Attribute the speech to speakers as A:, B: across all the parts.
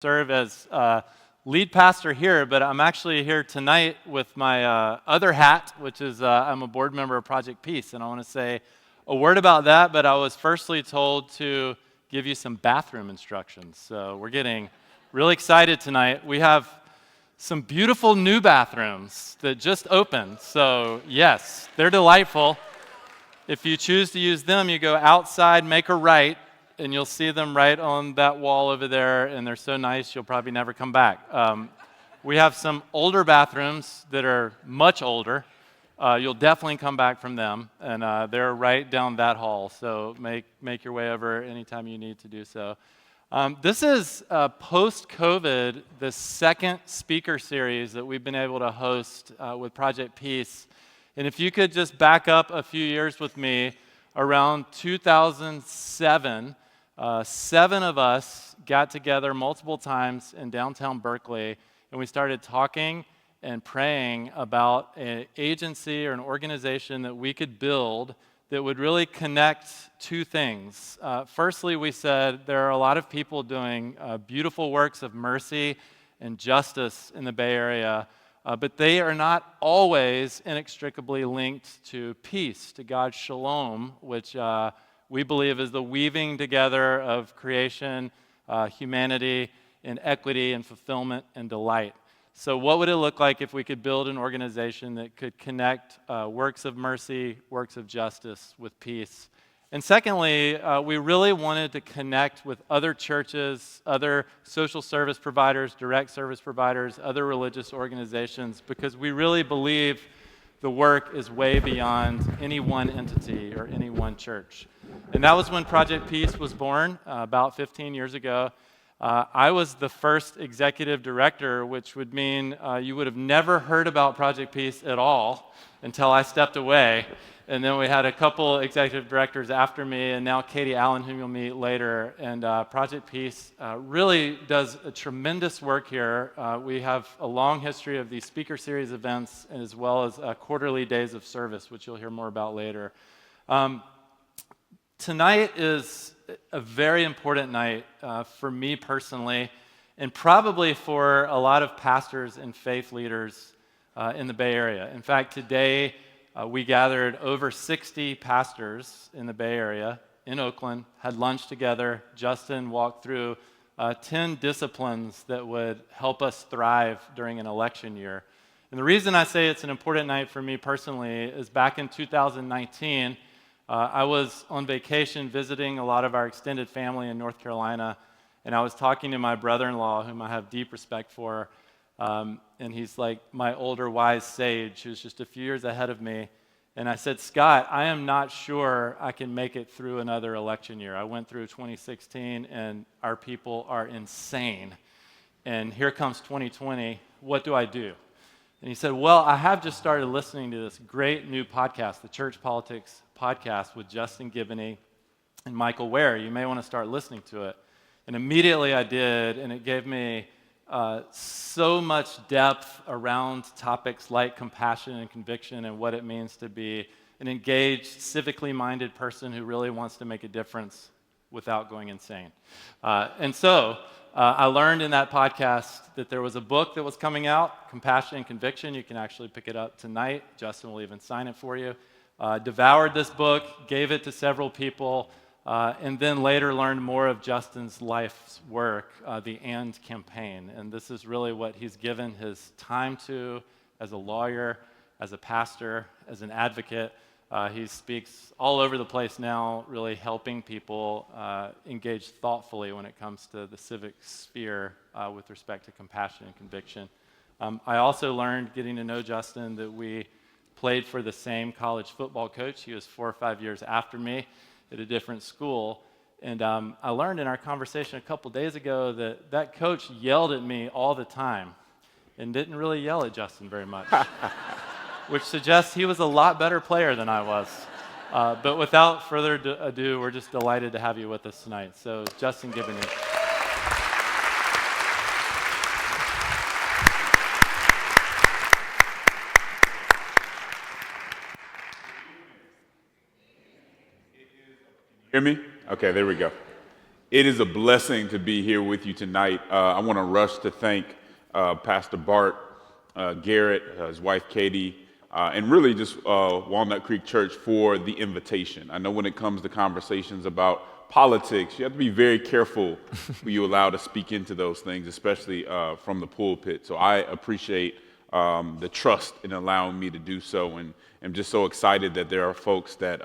A: serve as lead pastor here, but I'm actually here tonight with my other hat, which is I'm a board member of Project Peace, and I want to say a word about that, but I was firstly told to give you some bathroom instructions. So we're getting really excited tonight. We have some beautiful new bathrooms that just opened, so yes, they're delightful. If you choose to use them, you go outside, make a right, and you'll see them right on that wall over there, and they're so nice you'll probably never come back. We have some older bathrooms that are much older. You'll definitely come back from them, and they're right down that hall, so make your way over anytime you need to do so. This is post-COVID, the second speaker series that we've been able to host with Project Peace. And if you could just back up a few years with me, around 2007, 7 of us got together multiple times in downtown Berkeley, and we started talking and praying about an agency or an organization that we could build that would really connect two things. Firstly, we said there are a lot of people doing beautiful works of mercy and justice in the Bay Area, but they are not always inextricably linked to peace, to God's shalom, which we believe is the weaving together of creation, humanity, and equity and fulfillment and delight. So what would it look like if we could build an organization that could connect works of mercy, works of justice with peace? And secondly, we really wanted to connect with other churches, other social service providers, direct service providers, other religious organizations, because we really believe the work is way beyond any one entity or any one church. And that was when Project Peace was born about 15 years ago. I was the first executive director, which would mean you would have never heard about Project Peace at all until I stepped away. And then we had a couple executive directors after me, and now Katie Allen, whom you'll meet later. And Project Peace really does a tremendous work here. We have a long history of these speaker series events, as well as quarterly days of service, which you'll hear more about later. Tonight is a very important night for me personally, and probably for a lot of pastors and faith leaders in the Bay Area. In fact, today we gathered over 60 pastors in the Bay Area in Oakland, had lunch together. Justin walked through 10 disciplines that would help us thrive during an election year. And the reason I say it's an important night for me personally is back in 2019, I was on vacation visiting a lot of our extended family in North Carolina, and I was talking to my brother-in-law, whom I have deep respect for, and he's like my older wise sage who's just a few years ahead of me. And I said, Scott, I am not sure I can make it through another election year. I went through 2016, and our people are insane. And here comes 2020. What do I do? And he said, well, I have just started listening to this great new podcast, the Church Politics Podcast with Justin Giboney and Michael Ware. You may want to start listening to it. And immediately I did, and it gave me so much depth around topics like compassion and conviction and what it means to be an engaged, civically minded person who really wants to make a difference without going insane. And so I learned in that podcast that there was a book that was coming out, Compassion and Conviction. You can actually pick it up tonight. Justin will even sign it for you. Devoured this book, gave it to several people, and then later learned more of Justin's life's work, the AND campaign. And this is really what he's given his time to as a lawyer, as a pastor, as an advocate. He speaks all over the place now, really helping people engage thoughtfully when it comes to the civic sphere with respect to compassion and conviction. I also learned, getting to know Justin, that we played for the same college football coach. He was 4 or 5 years after me at a different school. And I learned in our conversation a couple days ago that that coach yelled at me all the time and didn't really yell at Justin very much, which suggests he was a lot better player than I was. But without further ado, we're just delighted to have you with us tonight. So Justin Giboney.
B: Hear me? Okay, there we go. It is a blessing to be here with you tonight. I want to rush to thank Pastor Bart, Garrett, his wife Katie, and really just Walnut Creek Church for the invitation. I know when it comes to conversations about politics, you have to be very careful who you allow to speak into those things, especially from the pulpit. So I appreciate the trust in allowing me to do so, and I'm just so excited that there are folks that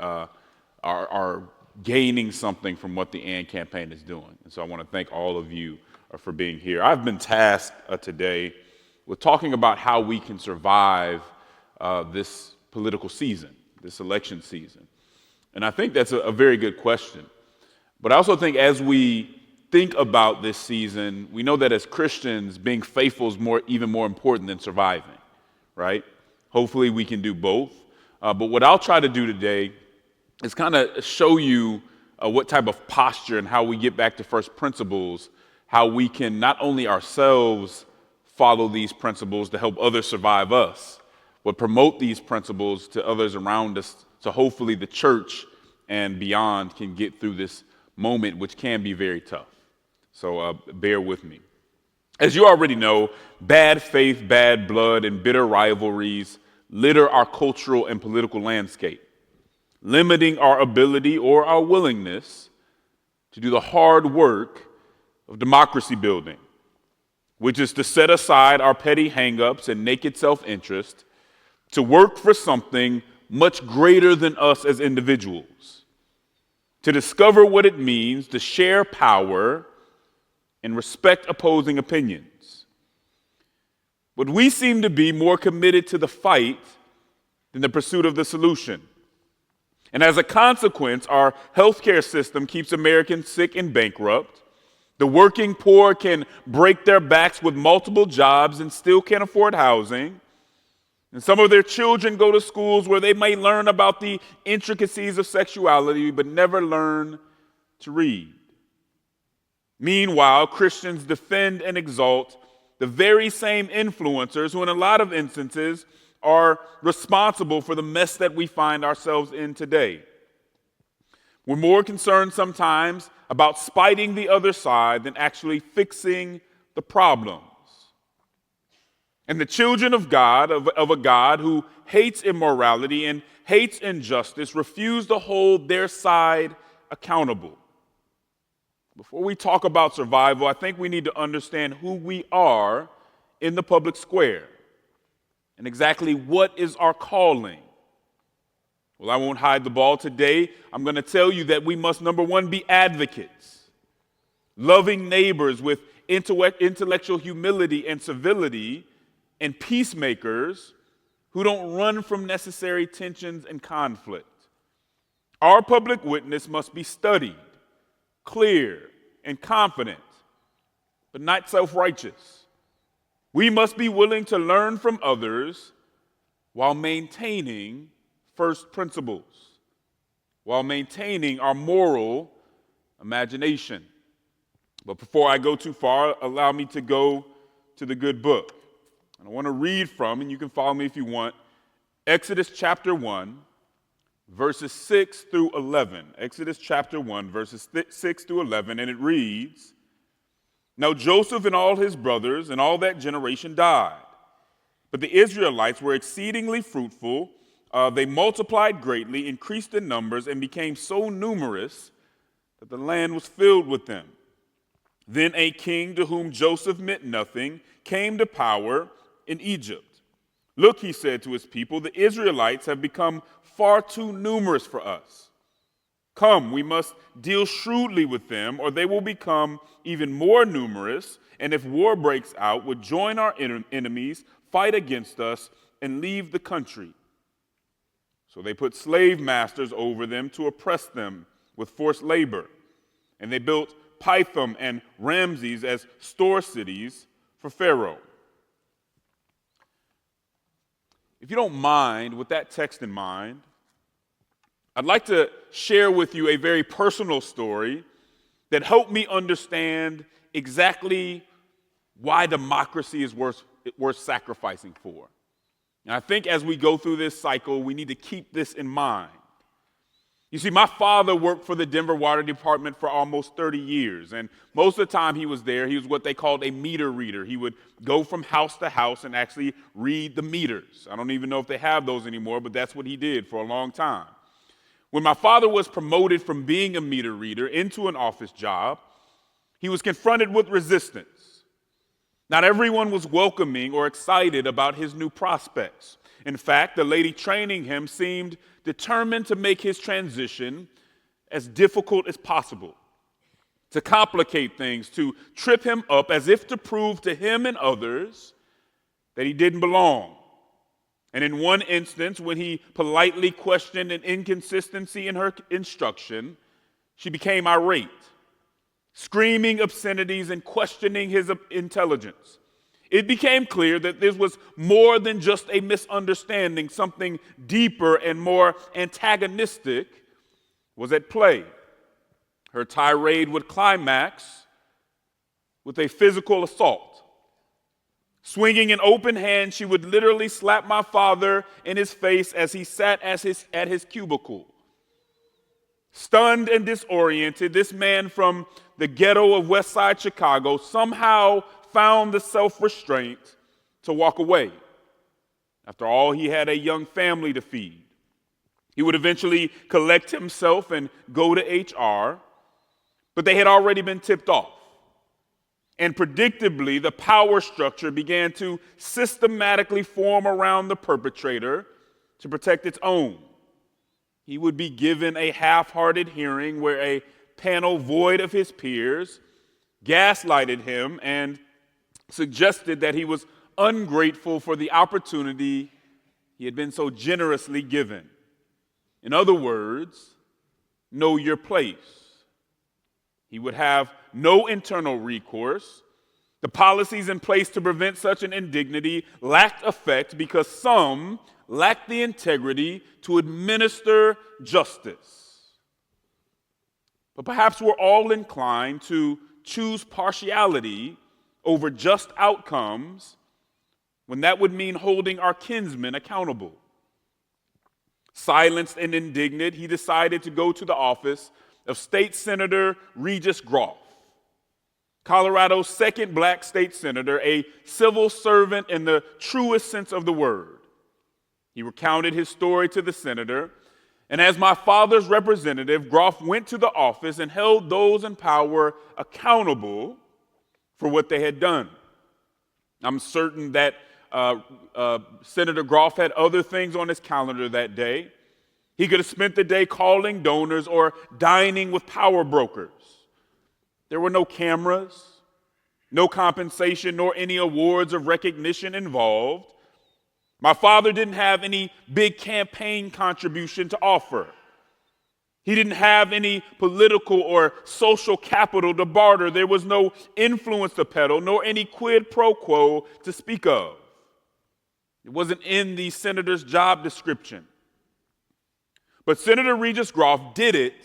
B: are gaining something from what the AND campaign is doing. And so I want to thank all of you for being here. I've been tasked today with talking about how we can survive this political season, this election season. And I think that's a very good question. But I also think as we think about this season, we know that as Christians, being faithful is even more important than surviving, right? Hopefully we can do both. But what I'll try to do today is kind of show you what type of posture and how we get back to first principles, how we can not only ourselves follow these principles to help others survive us, but promote these principles to others around us so hopefully the church and beyond can get through this moment, which can be very tough. So bear with me. As you already know, bad faith, bad blood, and bitter rivalries litter our cultural and political landscape, limiting our ability or our willingness to do the hard work of democracy building, which is to set aside our petty hang-ups and naked self-interest to work for something much greater than us as individuals, to discover what it means to share power and respect opposing opinions. But we seem to be more committed to the fight than the pursuit of the solution. And as a consequence, our healthcare system keeps Americans sick and bankrupt. The working poor can break their backs with multiple jobs and still can't afford housing. And some of their children go to schools where they may learn about the intricacies of sexuality but never learn to read. Meanwhile, Christians defend and exalt the very same influencers who in a lot of instances are responsible for the mess that we find ourselves in today. We're more concerned sometimes about spiting the other side than actually fixing the problems. And the children of God, of a God who hates immorality and hates injustice, refuse to hold their side accountable. Before we talk about survival, I think we need to understand who we are in the public square and exactly what is our calling. Well, I won't hide the ball today. I'm going to tell you that we must, number one, be advocates, loving neighbors with intellectual humility and civility, and peacemakers who don't run from necessary tensions and conflict. Our public witness must be studied, clear, and confident, but not self-righteous. We must be willing to learn from others while maintaining first principles, while maintaining our moral imagination. But before I go too far, allow me to go to the good book. And I want to read from, and you can follow me if you want, Exodus chapter 1, verses 6 through 11. Exodus chapter 1, verses 6 through 11, and it reads, "Now Joseph and all his brothers and all that generation died. But the Israelites were exceedingly fruitful. They multiplied greatly, increased in numbers, and became so numerous that the land was filled with them. Then a king to whom Joseph meant nothing came to power in Egypt. 'Look,' he said to his people, 'the Israelites have become far too numerous for us. Come, we must deal shrewdly with them, or they will become even more numerous, and if war breaks out, would join our enemies, fight against us, and leave the country.' So they put slave masters over them to oppress them with forced labor, and they built Pithom and Ramses as store cities for Pharaoh." If you don't mind, with that text in mind, I'd like to share with you a very personal story that helped me understand exactly why democracy is worth sacrificing for. And I think as we go through this cycle, we need to keep this in mind. You see, my father worked for the Denver Water Department for almost 30 years, and most of the time he was there, he was what they called a meter reader. He would go from house to house and actually read the meters. I don't even know if they have those anymore, but that's what he did for a long time. When my father was promoted from being a meter reader into an office job, he was confronted with resistance. Not everyone was welcoming or excited about his new prospects. In fact, the lady training him seemed determined to make his transition as difficult as possible, to complicate things, to trip him up as if to prove to him and others that he didn't belong. And in one instance, when he politely questioned an inconsistency in her instruction, she became irate, screaming obscenities and questioning his intelligence. It became clear that this was more than just a misunderstanding. Something deeper and more antagonistic was at play. Her tirade would climax with a physical assault. Swinging an open hand, she would literally slap my father in his face as he sat at his cubicle. Stunned and disoriented, this man from the ghetto of West Side Chicago somehow found the self-restraint to walk away. After all, he had a young family to feed. He would eventually collect himself and go to HR, but they had already been tipped off. And predictably, the power structure began to systematically form around the perpetrator to protect its own. He would be given a half-hearted hearing where a panel void of his peers gaslighted him and suggested that he was ungrateful for the opportunity he had been so generously given. In other words, know your place. He would have no internal recourse. The policies in place to prevent such an indignity lacked effect because some lacked the integrity to administer justice. But perhaps we're all inclined to choose partiality over just outcomes when that would mean holding our kinsmen accountable. Silenced and indignant, he decided to go to the office of State Senator Regis Groff, Colorado's second black state senator, a civil servant in the truest sense of the word. He recounted his story to the senator, and as my father's representative, Groff went to the office and held those in power accountable for what they had done. I'm certain that Senator Groff had other things on his calendar that day. He could have spent the day calling donors or dining with power brokers. There were no cameras, no compensation, nor any awards of recognition involved. My father didn't have any big campaign contribution to offer. He didn't have any political or social capital to barter. There was no influence to peddle, nor any quid pro quo to speak of. It wasn't in the senator's job description. But Senator Regis Groff did it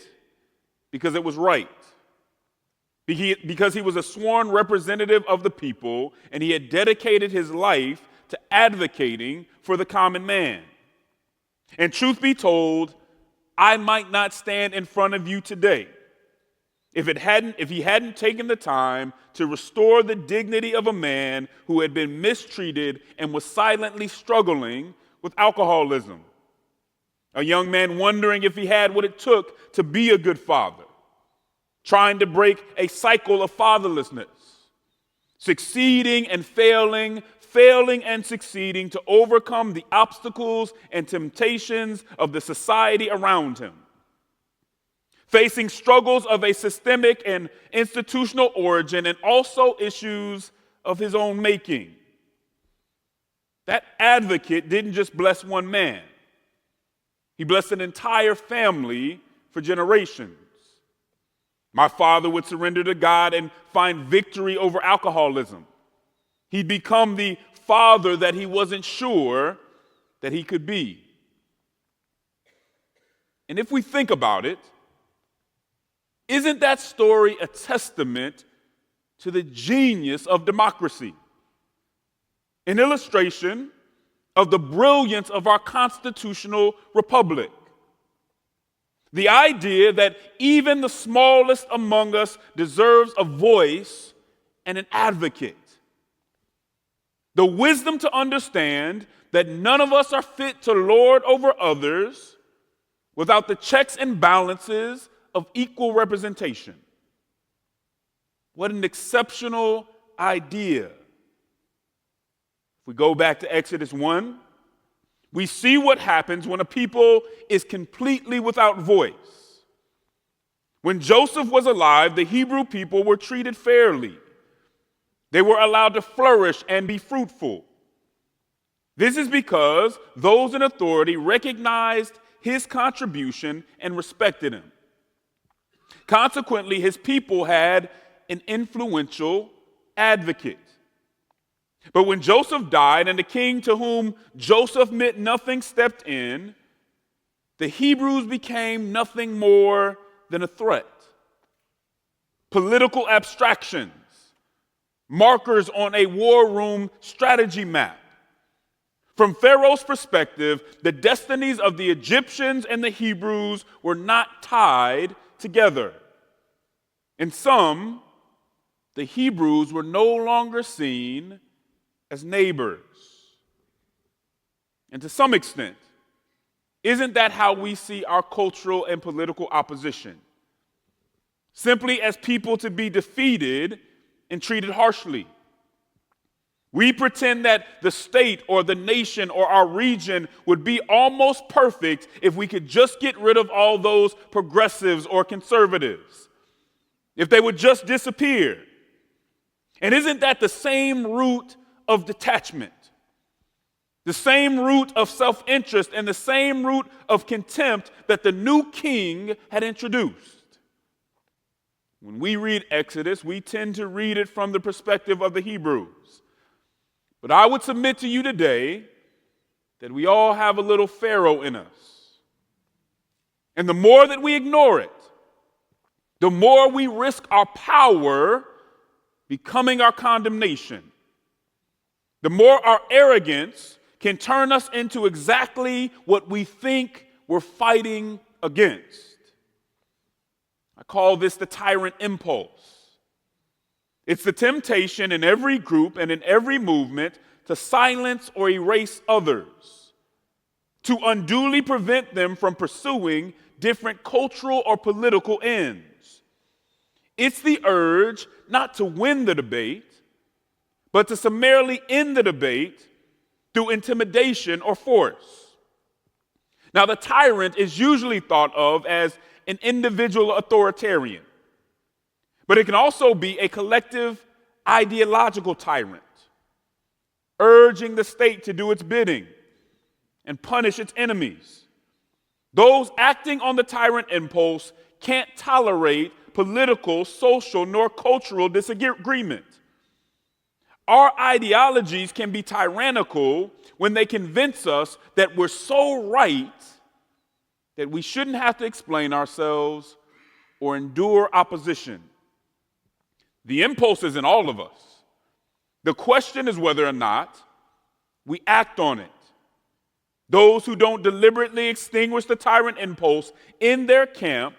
B: because it was right. Because he was a sworn representative of the people, and he had dedicated his life to advocating for the common man. And truth be told, I might not stand in front of you today if he hadn't taken the time to restore the dignity of a man who had been mistreated and was silently struggling with alcoholism. A young man wondering if he had what it took to be a good father, trying to break a cycle of fatherlessness, succeeding and failing and succeeding to overcome the obstacles and temptations of the society around him, facing struggles of a systemic and institutional origin and also issues of his own making. That advocate didn't just bless one man. He blessed an entire family for generations. My father would surrender to God and find victory over alcoholism. He'd become the father that he wasn't sure that he could be. And if we think about it, isn't that story a testament to the genius of democracy? An illustration of the brilliance of our constitutional republic. The idea that even the smallest among us deserves a voice and an advocate. The wisdom to understand that none of us are fit to lord over others without the checks and balances of equal representation. What an exceptional idea. If we go back to Exodus 1, we see what happens when a people is completely without voice. When Joseph was alive, the Hebrew people were treated fairly. They were allowed to flourish and be fruitful. This is because those in authority recognized his contribution and respected him. Consequently, his people had an influential advocate. But when Joseph died and the king to whom Joseph meant nothing stepped in, the Hebrews became nothing more than a threat. Political abstractions, markers on a war room strategy map. From Pharaoh's perspective, the destinies of the Egyptians and the Hebrews were not tied together. In some, the Hebrews were no longer seen as neighbors. And to some extent, isn't that how we see our cultural and political opposition? Simply as people to be defeated and treated harshly. We pretend that the state or the nation or our region would be almost perfect if we could just get rid of all those progressives or conservatives, if they would just disappear. And isn't that the same root of detachment, the same root of self-interest, and the same root of contempt that the new king had introduced? When we read Exodus, we tend to read it from the perspective of the Hebrews. But I would submit to you today that we all have a little Pharaoh in us. And the more that we ignore it, the more we risk our power becoming our condemnation. The more our arrogance can turn us into exactly what we think we're fighting against. I call this the tyrant impulse. It's the temptation in every group and in every movement to silence or erase others, to unduly prevent them from pursuing different cultural or political ends. It's the urge not to win the debate, but to summarily end the debate through intimidation or force. Now, the tyrant is usually thought of as an individual authoritarian, but it can also be a collective ideological tyrant, urging the state to do its bidding and punish its enemies. Those acting on the tyrant impulse can't tolerate political, social, nor cultural disagreement. Our ideologies can be tyrannical when they convince us that we're so right that we shouldn't have to explain ourselves or endure opposition. The impulse is in all of us. The question is whether or not we act on it. Those who don't deliberately extinguish the tyrant impulse in their camp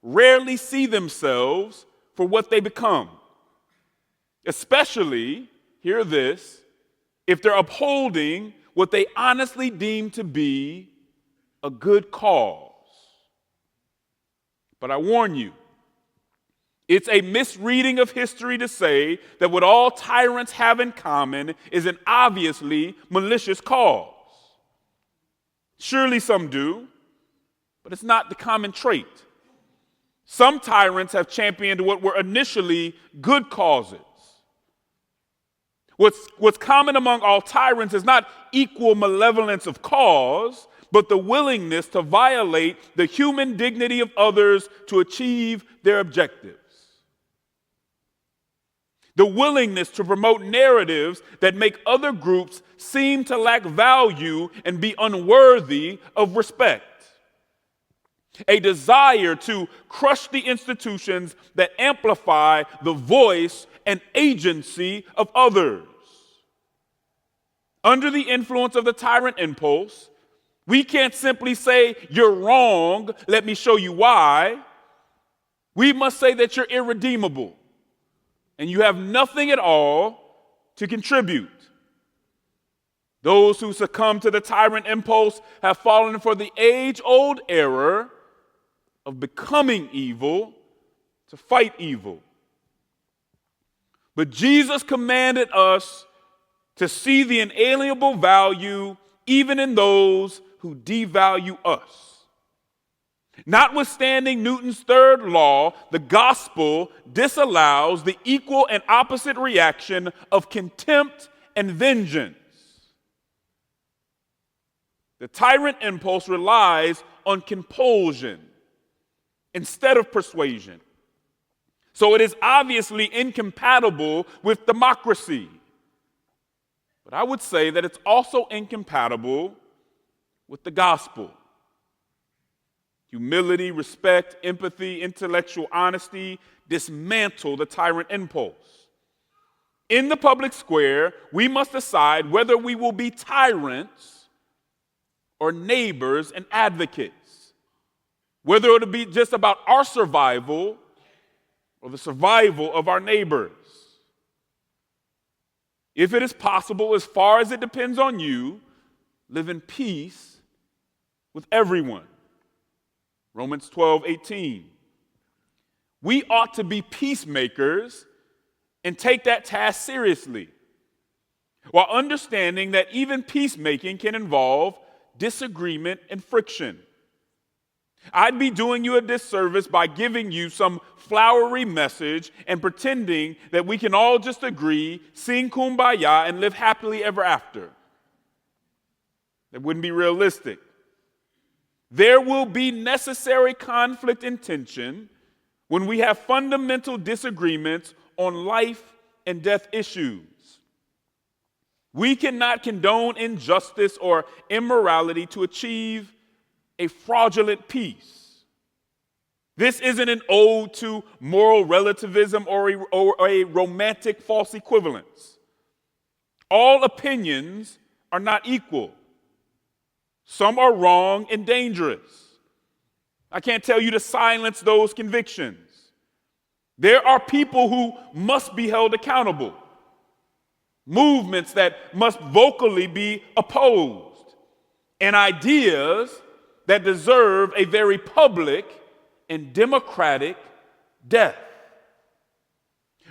B: rarely see themselves for what they become. Especially, hear this, if they're upholding what they honestly deem to be a good cause. But I warn you, it's a misreading of history to say that what all tyrants have in common is an obviously malicious cause. Surely some do, but it's not the common trait. Some tyrants have championed what were initially good causes. What's common among all tyrants is not equal malevolence of cause, but the willingness to violate the human dignity of others to achieve their objectives. The willingness to promote narratives that make other groups seem to lack value and be unworthy of respect. A desire to crush the institutions that amplify the voice and agency of others. Under the influence of the tyrant impulse, We can't simply say, you're wrong, let me show you why. We must say that you're irredeemable and you have nothing at all to contribute. Those who succumb to the tyrant impulse have fallen for the age-old error of becoming evil to fight evil. But Jesus commanded us to see the inalienable value even in those who devalue us. Notwithstanding Newton's third law, the gospel disallows the equal and opposite reaction of contempt and vengeance. The tyrant impulse relies on compulsion instead of persuasion. So it is obviously incompatible with democracy. But I would say that it's also incompatible with the gospel. Humility, respect, empathy, intellectual honesty dismantle the tyrant impulse. In the public square, we must decide whether we will be tyrants or neighbors and advocates, whether it'll be just about our survival or the survival of our neighbors. If it is possible, as far as it depends on you, live in peace with everyone. Romans 12:18. We ought to be peacemakers and take that task seriously, while understanding that even peacemaking can involve disagreement and friction. I'd be doing you a disservice by giving you some flowery message and pretending that we can all just agree, sing kumbaya, and live happily ever after. That wouldn't be realistic. There will be necessary conflict and tension when we have fundamental disagreements on life and death issues. We cannot condone injustice or immorality to achieve a fraudulent peace. This isn't an ode to moral relativism or a romantic false equivalence. All opinions are not equal. Some are wrong and dangerous. I can't tell you to silence those convictions. There are people who must be held accountable, movements that must vocally be opposed, and ideas that deserve a very public and democratic death.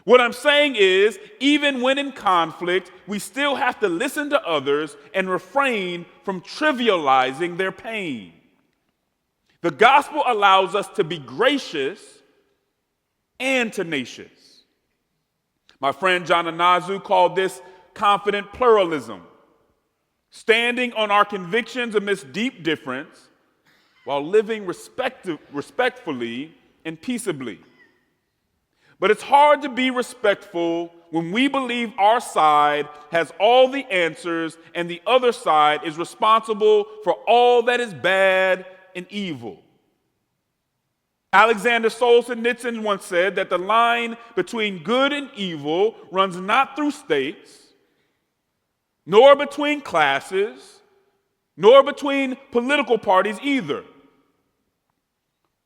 B: What I'm saying is, even when in conflict, we still have to listen to others and refrain from trivializing their pain. The gospel allows us to be gracious and tenacious. My friend John Anazu called this confident pluralism, standing on our convictions amidst deep difference while living respectfully and peaceably. But it's hard to be respectful when we believe our side has all the answers and the other side is responsible for all that is bad and evil. Alexander Solzhenitsyn once said that the line between good and evil runs not through states, nor between classes, nor between political parties either,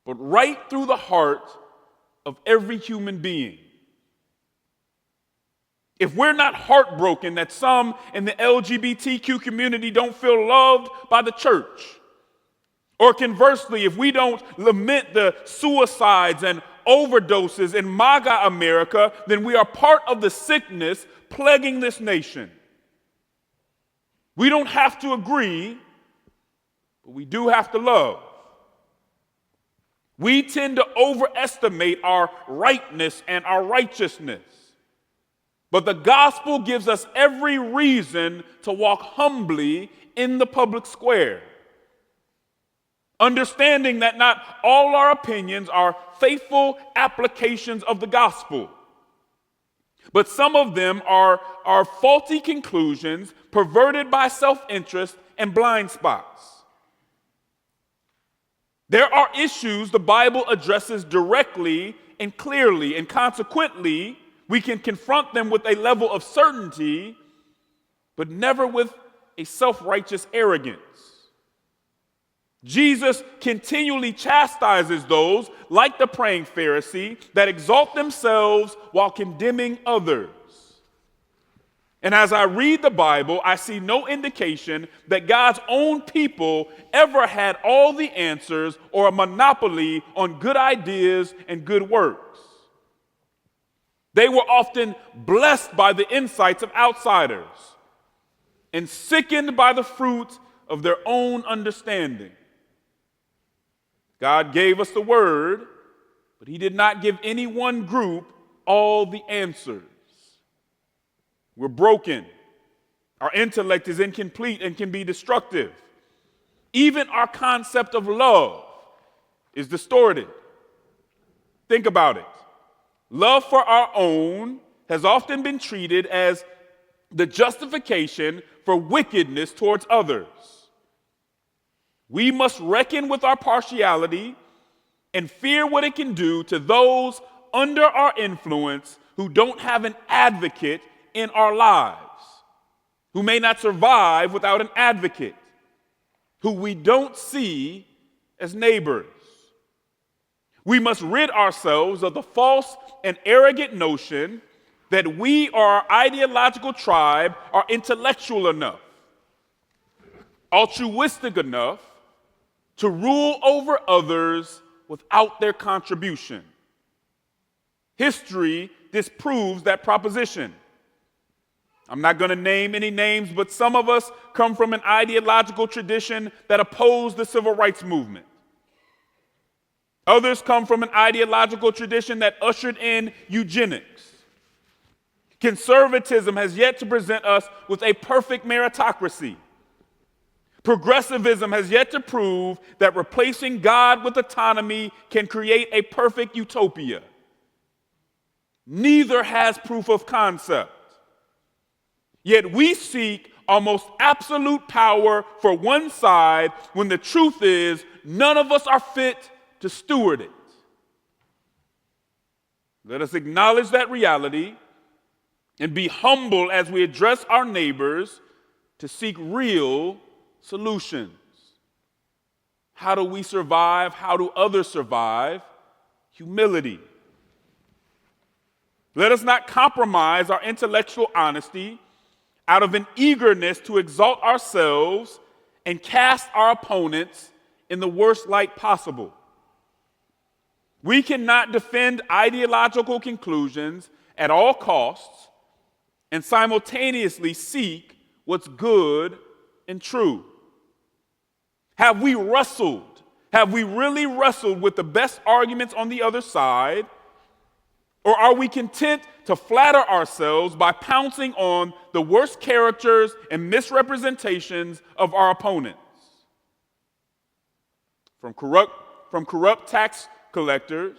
B: but right through the heart of every human being. If we're not heartbroken that some in the LGBTQ community don't feel loved by the church, or conversely, if we don't lament the suicides and overdoses in MAGA America, then we are part of the sickness plaguing this nation. We don't have to agree, but we do have to love. We tend to overestimate our rightness and our righteousness. But the gospel gives us every reason to walk humbly in the public square, understanding that not all our opinions are faithful applications of the gospel, but some of them are faulty conclusions perverted by self-interest and blind spots. There are issues the Bible addresses directly and clearly, and consequently, we can confront them with a level of certainty, but never with a self-righteous arrogance. Jesus continually chastises those, like the praying Pharisee, that exalt themselves while condemning others. And as I read the Bible, I see no indication that God's own people ever had all the answers or a monopoly on good ideas and good works. They were often blessed by the insights of outsiders and sickened by the fruit of their own understanding. God gave us the word, but he did not give any one group all the answers. We're broken. Our intellect is incomplete and can be destructive. Even our concept of love is distorted. Think about it. Love for our own has often been treated as the justification for wickedness towards others. We must reckon with our partiality and fear what it can do to those under our influence who don't have an advocate in our lives, who may not survive without an advocate, who we don't see as neighbors. We must rid ourselves of the false and arrogant notion that we or our ideological tribe are intellectual enough, altruistic enough to rule over others without their contribution. History disproves that proposition. I'm not going to name any names, but some of us come from an ideological tradition that opposed the civil rights movement. Others come from an ideological tradition that ushered in eugenics. Conservatism has yet to present us with a perfect meritocracy. Progressivism has yet to prove that replacing God with autonomy can create a perfect utopia. Neither has proof of concept. Yet we seek almost absolute power for one side when the truth is none of us are fit to steward it. Let us acknowledge that reality and be humble as we address our neighbors to seek real solutions. How do we survive? How do others survive? Humility. Let us not compromise our intellectual honesty out of an eagerness to exalt ourselves and cast our opponents in the worst light possible. We cannot defend ideological conclusions at all costs and simultaneously seek what's good and true. Have we wrestled? Have we really wrestled with the best arguments on the other side? Or are we content to flatter ourselves by pouncing on the worst characters and misrepresentations of our opponents? From corrupt tax collectors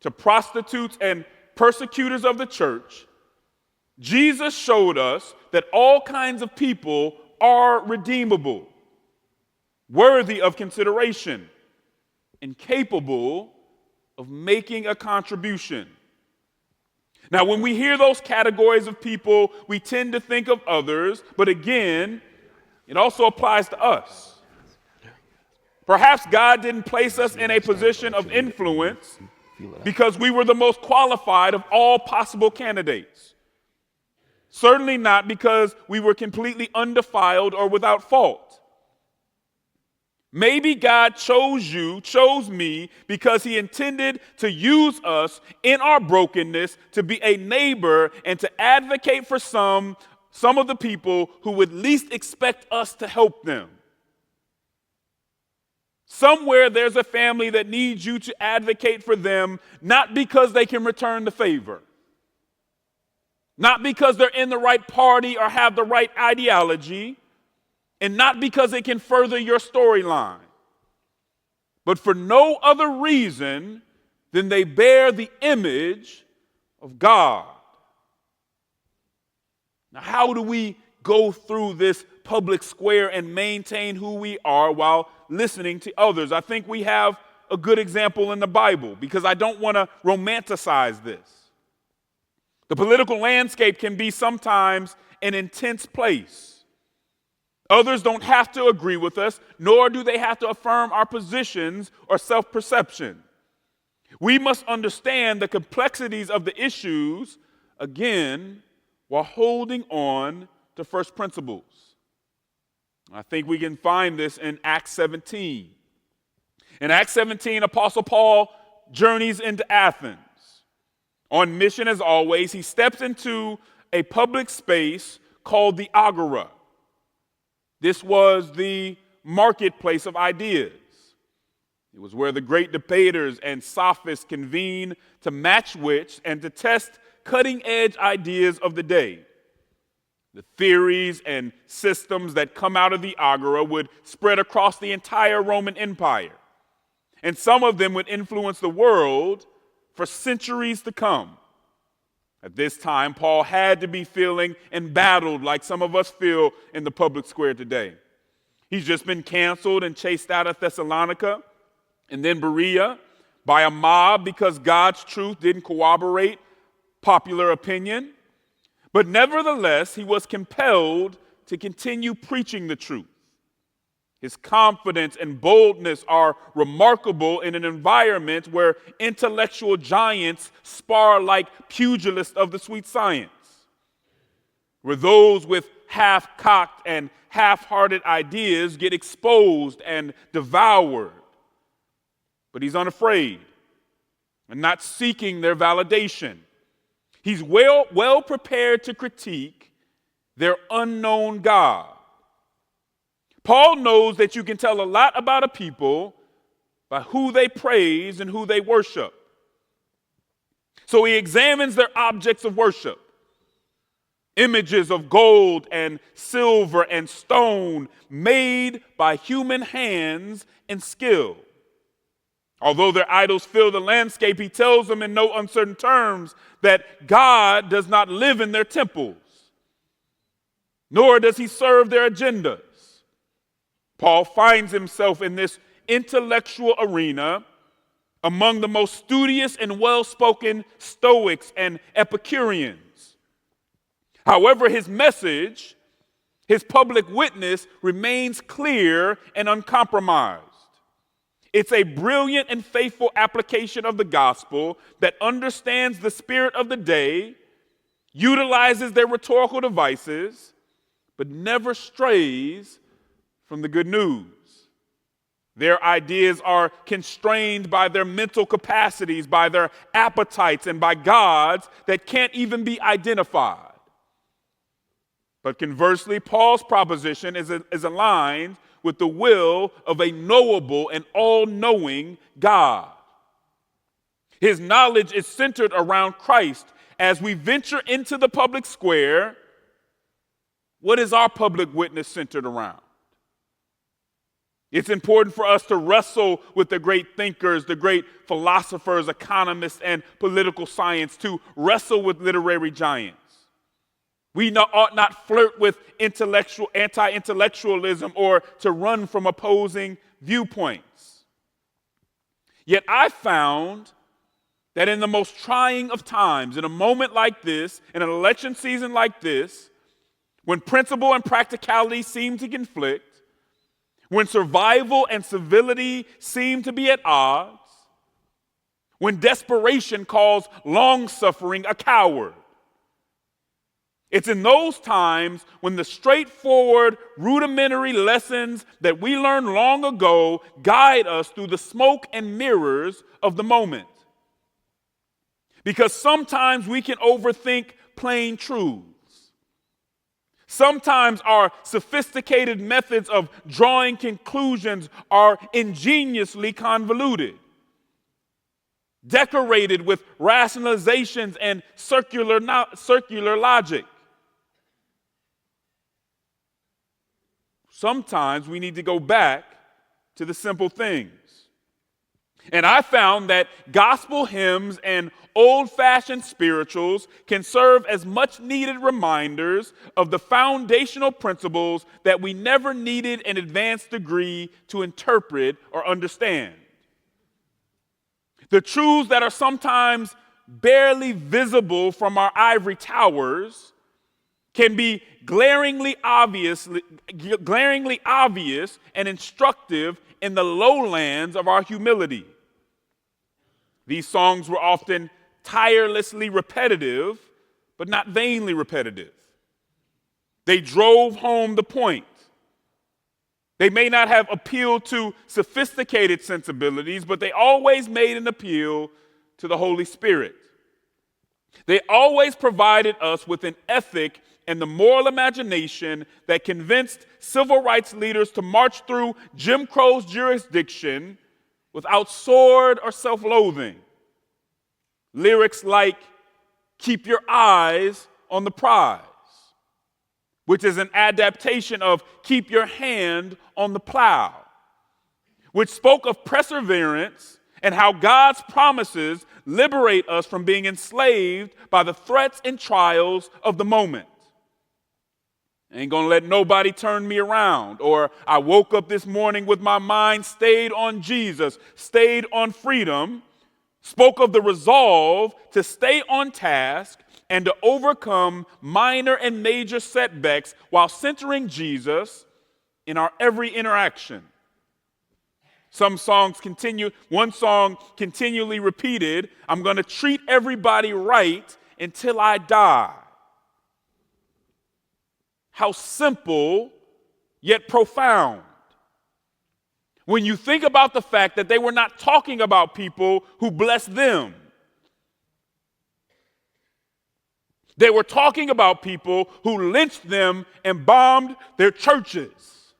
B: to prostitutes and persecutors of the church, Jesus showed us that all kinds of people are redeemable, worthy of consideration, and capable of making a contribution. Now, when we hear those categories of people, we tend to think of others, but again, it also applies to us. Perhaps God didn't place us in a position of influence because we were the most qualified of all possible candidates. Certainly not because we were completely undefiled or without fault. Maybe God chose me, because he intended to use us in our brokenness to be a neighbor and to advocate for some of the people who would least expect us to help them. Somewhere there's a family that needs you to advocate for them, not because they can return the favor, not because they're in the right party or have the right ideology, and not because it can further your storyline, but for no other reason than they bear the image of God. Now, how do we go through this public square and maintain who we are while listening to others? I think we have a good example in the Bible, because I don't want to romanticize this. The political landscape can be sometimes an intense place. Others don't have to agree with us, nor do they have to affirm our positions or self-perception. We must understand the complexities of the issues, again, while holding on to first principles. I think we can find this in Acts 17. In Acts 17, Apostle Paul journeys into Athens. On mission as always, he steps into a public space called the Agora. This was the marketplace of ideas. It was where the great debaters and sophists convened to match wits and to test cutting-edge ideas of the day. The theories and systems that come out of the Agora would spread across the entire Roman Empire, and some of them would influence the world for centuries to come. At this time, Paul had to be feeling embattled like some of us feel in the public square today. He's just been canceled and chased out of Thessalonica and then Berea by a mob because God's truth didn't corroborate popular opinion. But nevertheless, he was compelled to continue preaching the truth. His confidence and boldness are remarkable in an environment where intellectual giants spar like pugilists of the sweet science, where those with half-cocked and half-hearted ideas get exposed and devoured. But he's unafraid and not seeking their validation. He's well prepared to critique their unknown God. Paul knows that you can tell a lot about a people by who they praise and who they worship. So he examines their objects of worship, images of gold and silver and stone made by human hands and skill. Although their idols fill the landscape, he tells them in no uncertain terms that God does not live in their temples, nor does he serve their agendas. Paul finds himself in this intellectual arena among the most studious and well-spoken Stoics and Epicureans. However, his message, his public witness, remains clear and uncompromised. It's a brilliant and faithful application of the gospel that understands the spirit of the day, utilizes their rhetorical devices, but never strays from the good news. Their ideas are constrained by their mental capacities, by their appetites, and by gods that can't even be identified. But conversely, Paul's proposition is aligned with the will of a knowable and all-knowing God. His knowledge is centered around Christ. As we venture into the public square, what is our public witness centered around? It's important for us to wrestle with the great thinkers, the great philosophers, economists, and political science, to wrestle with literary giants. We ought not flirt with anti-intellectualism or to run from opposing viewpoints. Yet I found that in the most trying of times, in a moment like this, in an election season like this, when principle and practicality seem to conflict, when survival and civility seem to be at odds, when desperation calls long-suffering a coward, it's in those times when the straightforward, rudimentary lessons that we learned long ago guide us through the smoke and mirrors of the moment. Because sometimes we can overthink plain truths. Sometimes our sophisticated methods of drawing conclusions are ingeniously convoluted, decorated with rationalizations and circular logic. Sometimes we need to go back to the simple things. And I found that gospel hymns and old-fashioned spirituals can serve as much needed reminders of the foundational principles that we never needed an advanced degree to interpret or understand. The truths that are sometimes barely visible from our ivory towers can be glaringly obvious and instructive in the lowlands of our humility. These songs were often tirelessly repetitive, but not vainly repetitive. They drove home the point. They may not have appealed to sophisticated sensibilities, but they always made an appeal to the Holy Spirit. They always provided us with an ethic and the moral imagination that convinced civil rights leaders to march through Jim Crow's jurisdiction without sword or self-loathing. Lyrics like, "Keep your eyes on the prize," which is an adaptation of "Keep your hand on the plow," which spoke of perseverance and how God's promises liberate us from being enslaved by the threats and trials of the moment. Ain't gonna let nobody turn me around. Or I woke up this morning with my mind stayed on Jesus, stayed on freedom, spoke of the resolve to stay on task and to overcome minor and major setbacks while centering Jesus in our every interaction. One song continually repeated, "I'm going to treat everybody right until I die." How simple, yet profound. When you think about the fact that they were not talking about people who blessed them. They were talking about people who lynched them and bombed their churches.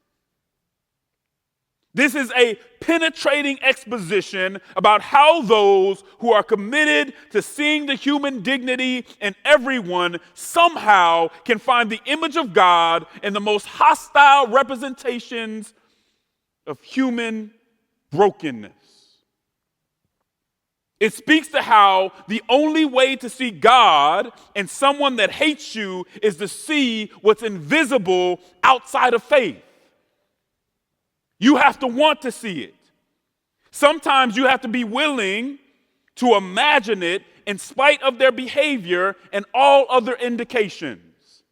B: This is a penetrating exposition about how those who are committed to seeing the human dignity in everyone somehow can find the image of God in the most hostile representations of human brokenness. It speaks to how the only way to see God in someone that hates you is to see what's invisible outside of faith. You have to want to see it. Sometimes you have to be willing to imagine it in spite of their behavior and all other indications.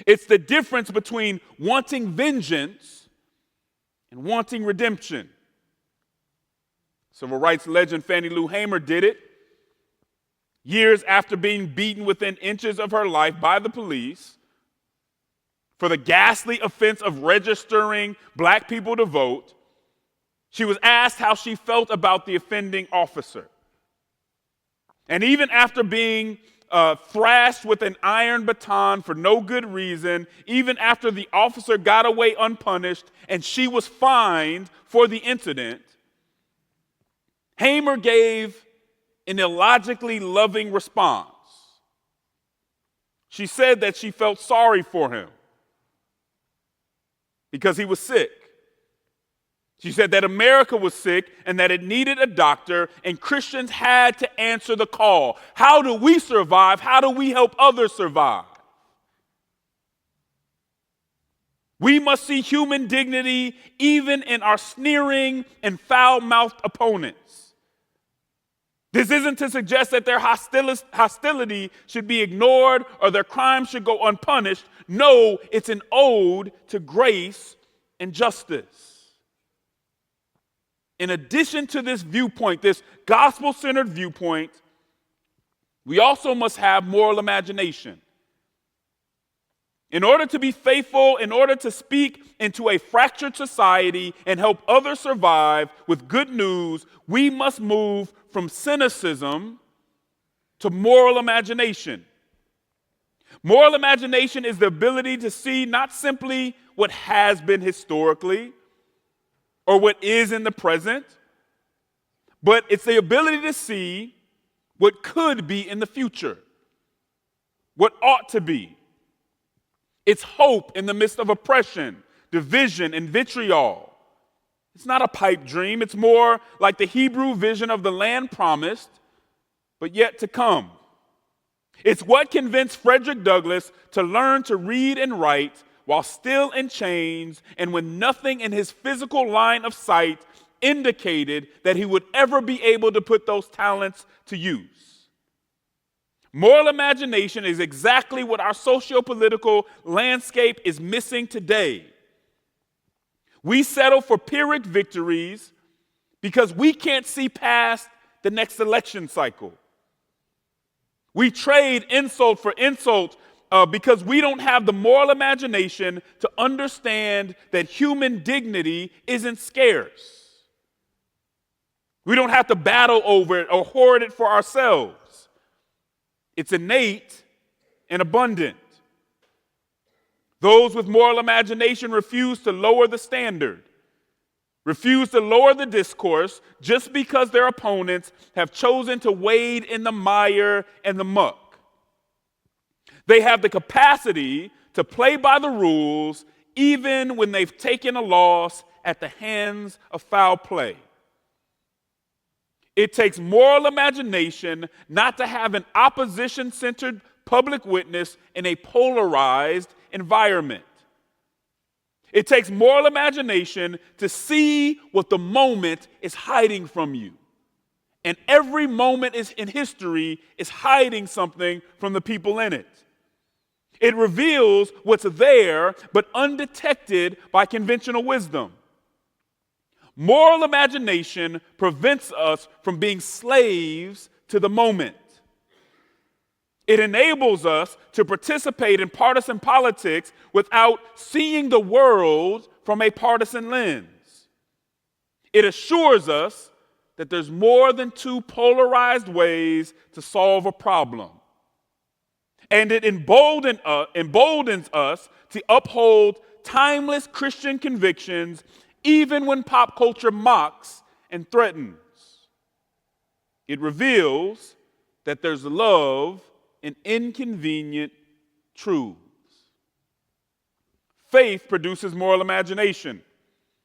B: It's the difference between wanting vengeance and wanting redemption. Civil rights legend Fannie Lou Hamer did it. Years after being beaten within inches of her life by the police for the ghastly offense of registering black people to vote, she was asked how she felt about the offending officer. And even after being thrashed with an iron baton for no good reason, even after the officer got away unpunished and she was fined for the incident, Hamer gave an illogically loving response. She said that she felt sorry for him because he was sick. She said that America was sick and that it needed a doctor, and Christians had to answer the call. How do we survive? How do we help others survive? We must see human dignity even in our sneering and foul-mouthed opponents. This isn't to suggest that their hostility should be ignored or their crimes should go unpunished. No, it's an ode to grace and justice. In addition to this viewpoint, this gospel-centered viewpoint, we also must have moral imagination. In order to be faithful, in order to speak into a fractured society and help others survive with good news, we must move from cynicism to moral imagination. Moral imagination is the ability to see not simply what has been historically or what is in the present, but it's the ability to see what could be in the future, what ought to be. It's hope in the midst of oppression, division, and vitriol. It's not a pipe dream. It's more like the Hebrew vision of the land promised, but yet to come. It's what convinced Frederick Douglass to learn to read and write while still in chains and when nothing in his physical line of sight indicated that he would ever be able to put those talents to use. Moral imagination is exactly what our socio-political landscape is missing today. We settle for Pyrrhic victories because we can't see past the next election cycle. We trade insult for insult because we don't have the moral imagination to understand that human dignity isn't scarce. We don't have to battle over it or hoard it for ourselves. It's innate and abundant. Those with moral imagination refuse to lower the standard, refuse to lower the discourse just because their opponents have chosen to wade in the mire and the muck. They have the capacity to play by the rules even when they've taken a loss at the hands of foul play. It takes moral imagination not to have an opposition-centered public witness in a polarized environment. It takes moral imagination to see what the moment is hiding from you. And every moment in history is hiding something from the people in it. It reveals what's there but undetected by conventional wisdom. Moral imagination prevents us from being slaves to the moment. It enables us to participate in partisan politics without seeing the world from a partisan lens. It assures us that there's more than two polarized ways to solve a problem. And it emboldens us to uphold timeless Christian convictions even when pop culture mocks and threatens. It reveals that there's love in inconvenient truths. Faith produces moral imagination,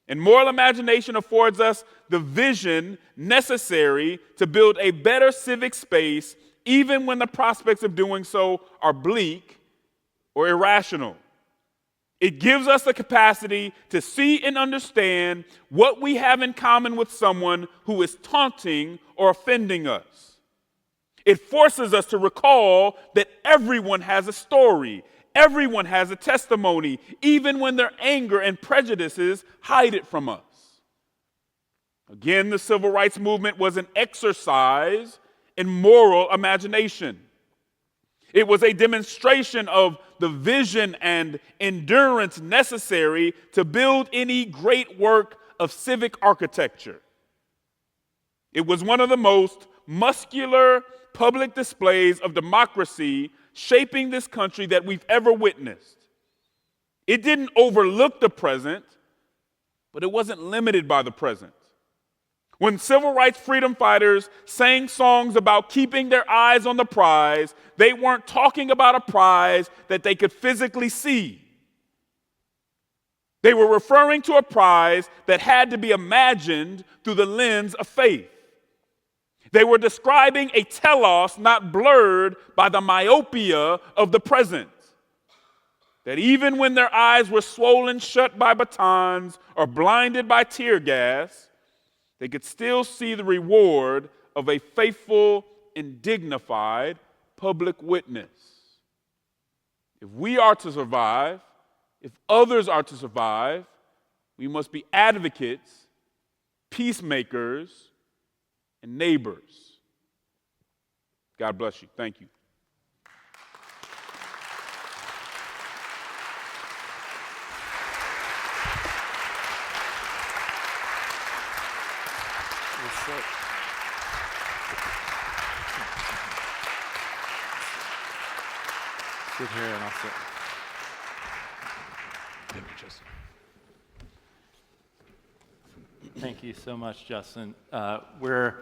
B: and moral imagination affords us the vision necessary to build a better civic space even when the prospects of doing so are bleak or irrational. It gives us the capacity to see and understand what we have in common with someone who is taunting or offending us. It forces us to recall that everyone has a story, everyone has a testimony, even when their anger and prejudices hide it from us. Again, the civil rights movement was an exercise in moral imagination. It was a demonstration of the vision and endurance necessary to build any great work of civic architecture. It was one of the most muscular public displays of democracy shaping this country that we've ever witnessed. It didn't overlook the present, but it wasn't limited by the present. When civil rights freedom fighters sang songs about keeping their eyes on the prize, they weren't talking about a prize that they could physically see. They were referring to a prize that had to be imagined through the lens of faith. They were describing a telos not blurred by the myopia of the present. That even when their eyes were swollen shut by batons or blinded by tear gas, they could still see the reward of a faithful and dignified public witness. If we are to survive, if others are to survive, we must be advocates, peacemakers, and neighbors. God bless you. Thank you.
A: Sit here and I'll sit. Thank you so much, Justin. We're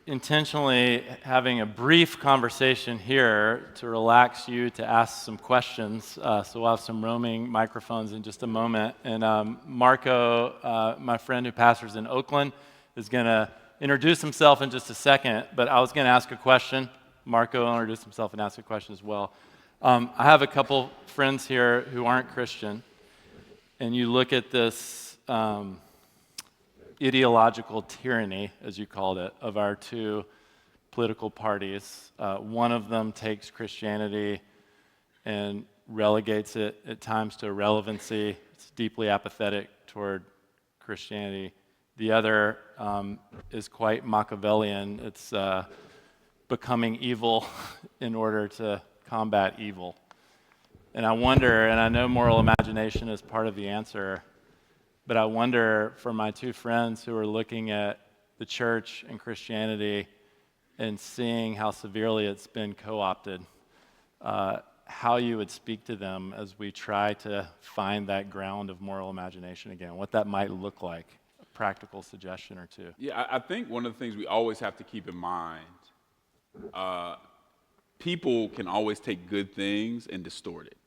A: intentionally having a brief conversation here to relax you, to ask some questions. So we'll have some roaming microphones in just a moment. And Marco, my friend who pastors in Oakland, is going to introduce himself in just a second. But I was going to ask a question. Marco will introduce himself and ask a question as well. I have a couple friends here who aren't Christian. And you look at this ideological tyranny, as you called it, of our two political parties. One of them takes Christianity and relegates it at times to irrelevancy. It's deeply apathetic toward Christianity. The other is quite Machiavellian. It's becoming evil in order to combat evil. And I wonder, and I know moral imagination is part of the answer, but I wonder for my two friends who are looking at the church and Christianity and seeing how severely it's been co-opted, how you would speak to them as we try to find that ground of moral imagination again, what that might look like, a practical suggestion or two.
B: Yeah, I think one of the things we always have to keep in mind, people can always take good things and distort it,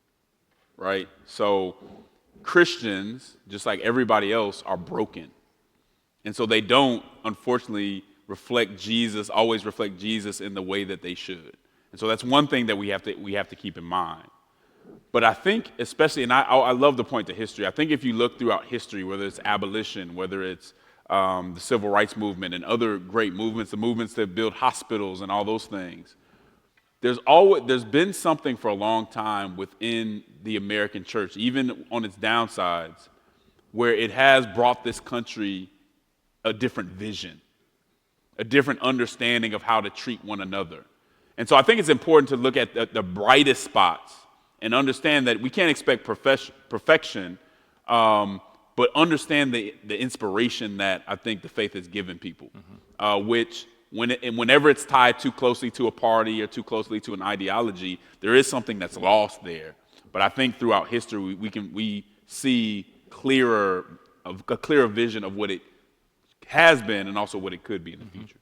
B: right? So Christians, just like everybody else, are broken. And so they don't, unfortunately, always reflect Jesus in the way that they should. And so that's one thing that we have to keep in mind. But I think, especially, and I love the point to history. I think if you look throughout history, whether it's abolition, whether it's the civil rights movement and other great movements, the movements that build hospitals and all those things, there's been something for a long time within the American church, even on its downsides, where it has brought this country a different vision, a different understanding of how to treat one another. And so I think it's important to look at the brightest spots and understand that we can't expect perfection, but understand the inspiration that I think the faith has given people, which whenever it's tied too closely to a party or too closely to an ideology, there is something that's lost there. But I think throughout history, we see a clearer vision of what it has been and also what it could be in the future.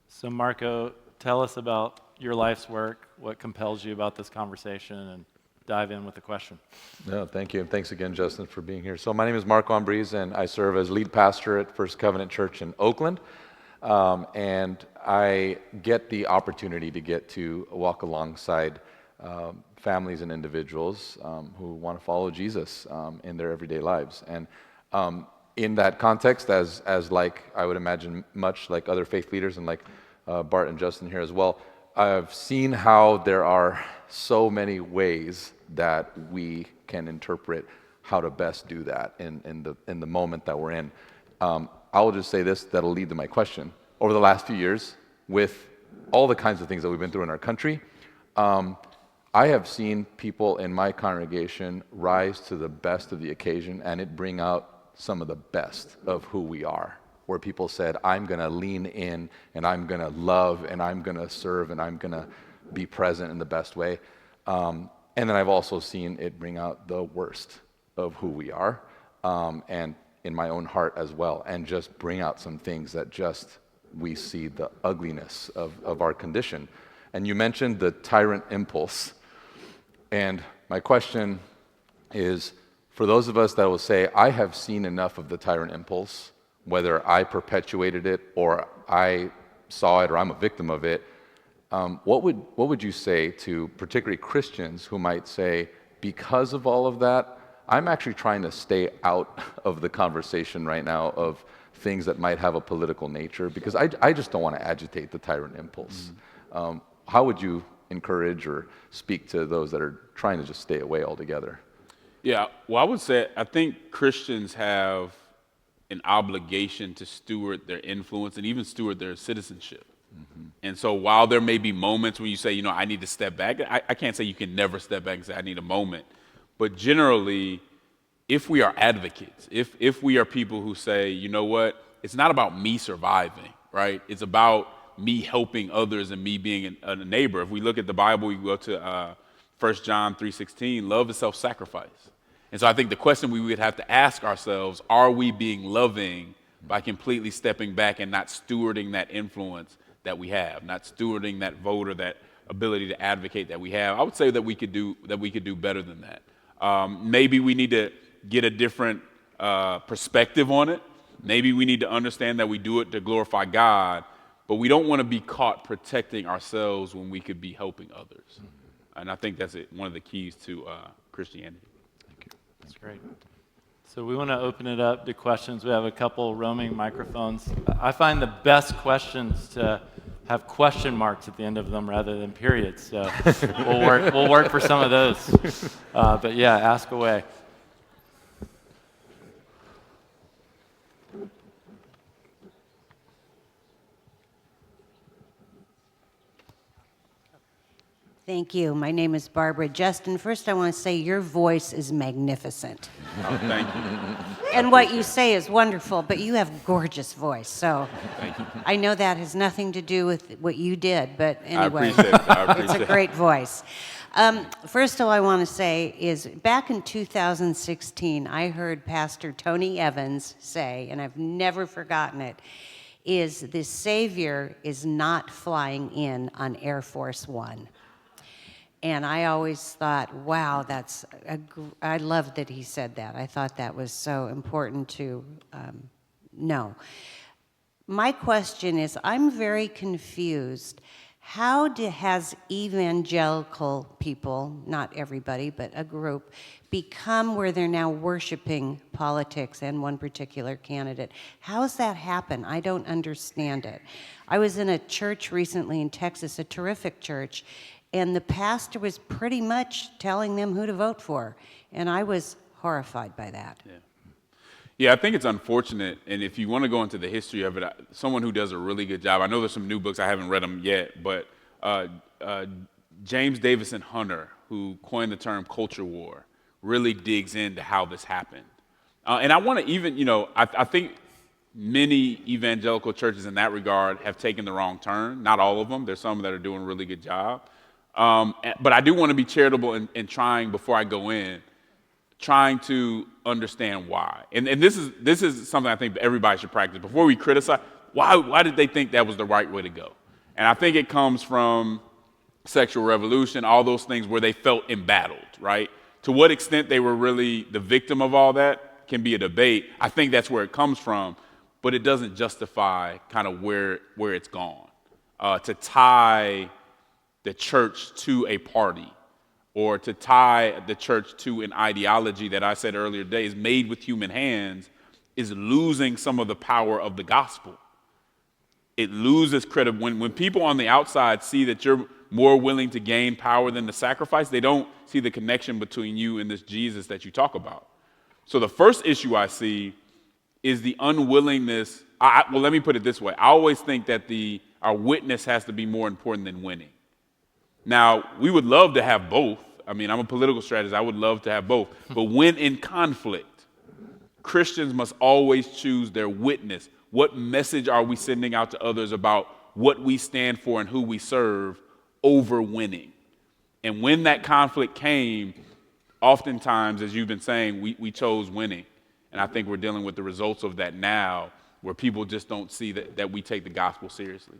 A: So Marco, tell us about your life's work, what compels you about this conversation, and dive in with the question.
C: No, thank you. And thanks again, Justin, for being here. So my name is Marco Ambriz, and I serve as lead pastor at First Covenant Church in Oakland. And I get the opportunity to get to walk alongside families and individuals who want to follow Jesus in their everyday lives. And in that context, as like I would imagine much like other faith leaders and like Bart and Justin here as well, I've seen how there are so many ways that we can interpret how to best do that in the moment that we're in. I'll just say this, that'll lead to my question. Over the last few years, with all the kinds of things that we've been through in our country, I have seen people in my congregation rise to the best of the occasion, and it bring out some of the best of who we are, where people said, I'm going to lean in, and I'm going to love, and I'm going to serve, and I'm going to be present in the best way. And then I've also seen it bring out the worst of who we are, and in my own heart as well, and just bring out some things that just we see the ugliness of our condition. And you mentioned the tyrant impulse. And my question is, for those of us that will say, I have seen enough of the tyrant impulse, whether I perpetuated it or I saw it or I'm a victim of it, what would you say to particularly Christians who might say, because of all of that, I'm actually trying to stay out of the conversation right now of things that might have a political nature because I just don't want to agitate the tyrant impulse. How would you encourage or speak to those that are trying to just stay away altogether?
B: Yeah, well, I would say I think Christians have an obligation to steward their influence and even steward their citizenship. And so while there may be moments when you say, I need to step back, I can't say you can never step back and say, I need a moment. But generally, if we are advocates, if we are people who say, you know what, it's not about me surviving, right? It's about me helping others and me being a neighbor. If we look at the Bible, we go to 1 John 3:16, love is self-sacrifice. And so I think the question we would have to ask ourselves, are we being loving by completely stepping back and not stewarding that influence that we have, not stewarding that vote or that ability to advocate that we have? I would say that we could do better than that. Maybe we need to get a different perspective on it. Maybe we need to understand that we do it to glorify God, but we don't want to be caught protecting ourselves when we could be helping others. And I think that's one of the keys to Christianity.
C: Thank you.
A: That's great. So we want to open it up to questions. We have a couple roaming microphones. I find the best questions to have question marks at the end of them rather than periods. So we'll work for some of those. But yeah, ask away.
D: Thank you. My name is Barbara. Justin, first I want to say your voice is magnificent.
B: Oh, thank you.
D: And what you say is wonderful, but you have a gorgeous voice. So
B: Thank you.
D: I know that has nothing to do with what you did, but anyway.
B: I appreciate it. I
D: It's
B: appreciate
D: a great voice. First all I want to say is back in 2016, I heard Pastor Tony Evans say, and I've never forgotten it, is the Savior is not flying in on Air Force One. And I always thought, wow, I loved that he said that. I thought that was so important to know. My question is, I'm very confused. How has evangelical people, not everybody, but a group, become where they're now worshiping politics and one particular candidate? How's that happen? I don't understand it. I was in a church recently in Texas, a terrific church, and the pastor was pretty much telling them who to vote for. And I was horrified by that.
B: Yeah, I think it's unfortunate, and if you want to go into the history of it, someone who does a really good job, I know there's some new books, I haven't read them yet, but James Davison Hunter, who coined the term culture war, really digs into how this happened. And I want to even, I think many evangelical churches in that regard have taken the wrong turn. Not all of them. There's some that are doing a really good job. But I do want to be charitable in trying, before I go in, trying to understand why. And this is something I think everybody should practice. Before we criticize, why did they think that was the right way to go? And I think it comes from sexual revolution, all those things where they felt embattled, right? To what extent they were really the victim of all that can be a debate. I think that's where it comes from, but it doesn't justify kind of where it's gone. To tie the church to a party, or to tie the church to an ideology that I said earlier today is made with human hands, is losing some of the power of the gospel. It loses credit. When people on the outside see that you're more willing to gain power than the sacrifice, they don't see the connection between you and this Jesus that you talk about. So the first issue I see is the unwillingness. Well, let me put it this way. I always think that our witness has to be more important than winning. Now, we would love to have both. I mean, I'm a political strategist. I would love to have both. But when in conflict, Christians must always choose their witness. What message are we sending out to others about what we stand for and who we serve over winning? And when that conflict came, oftentimes, as you've been saying, we chose winning. And I think we're dealing with the results of that now, where people just don't see that we take the gospel seriously.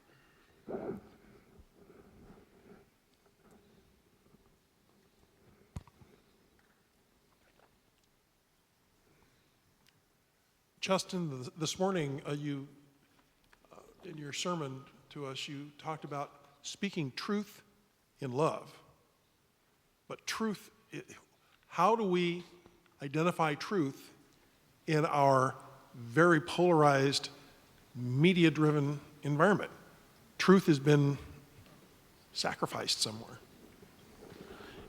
E: Justin, this morning, you in your sermon to us, you talked about speaking truth in love. But truth, how do we identify truth in our very polarized, media-driven environment? Truth has been sacrificed somewhere.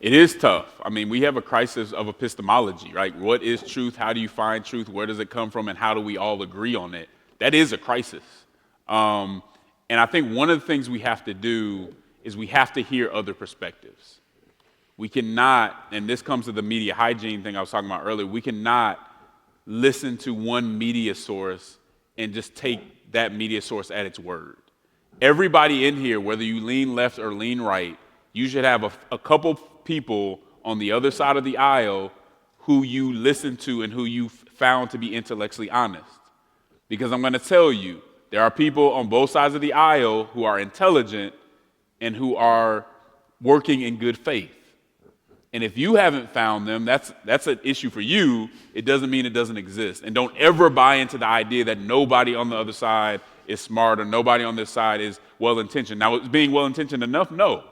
B: It is tough. I mean, we have a crisis of epistemology, right? What is truth? How do you find truth? Where does it come from? And how do we all agree on it? That is a crisis. And I think one of the things we have to do is we have to hear other perspectives. We cannot, and this comes to the media hygiene thing I was talking about earlier, we cannot listen to one media source and just take that media source at its word. Everybody in here, whether you lean left or lean right, you should have a couple people on the other side of the aisle who you listen to and who you found to be intellectually honest. Because I'm going to tell you, there are people on both sides of the aisle who are intelligent and who are working in good faith. And if you haven't found them, that's an issue for you. It doesn't mean it doesn't exist. And don't ever buy into the idea that nobody on the other side is smart or nobody on this side is well-intentioned. Now, is being well-intentioned enough? No.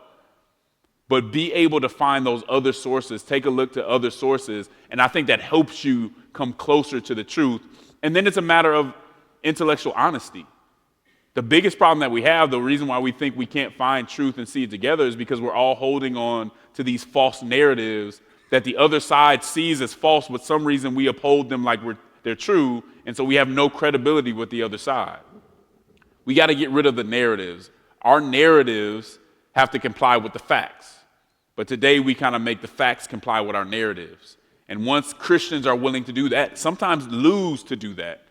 B: But be able to find those other sources, take a look to other sources, and I think that helps you come closer to the truth. And then it's a matter of intellectual honesty. The biggest problem that we have, the reason why we think we can't find truth and see it together, is because we're all holding on to these false narratives that the other side sees as false, but some reason we uphold them like they're true, and so we have no credibility with the other side. We got to get rid of the narratives. Our narratives have to comply with the facts, but today we kind of make the facts comply with our narratives. And once Christians are willing to do that, sometimes lose to do that,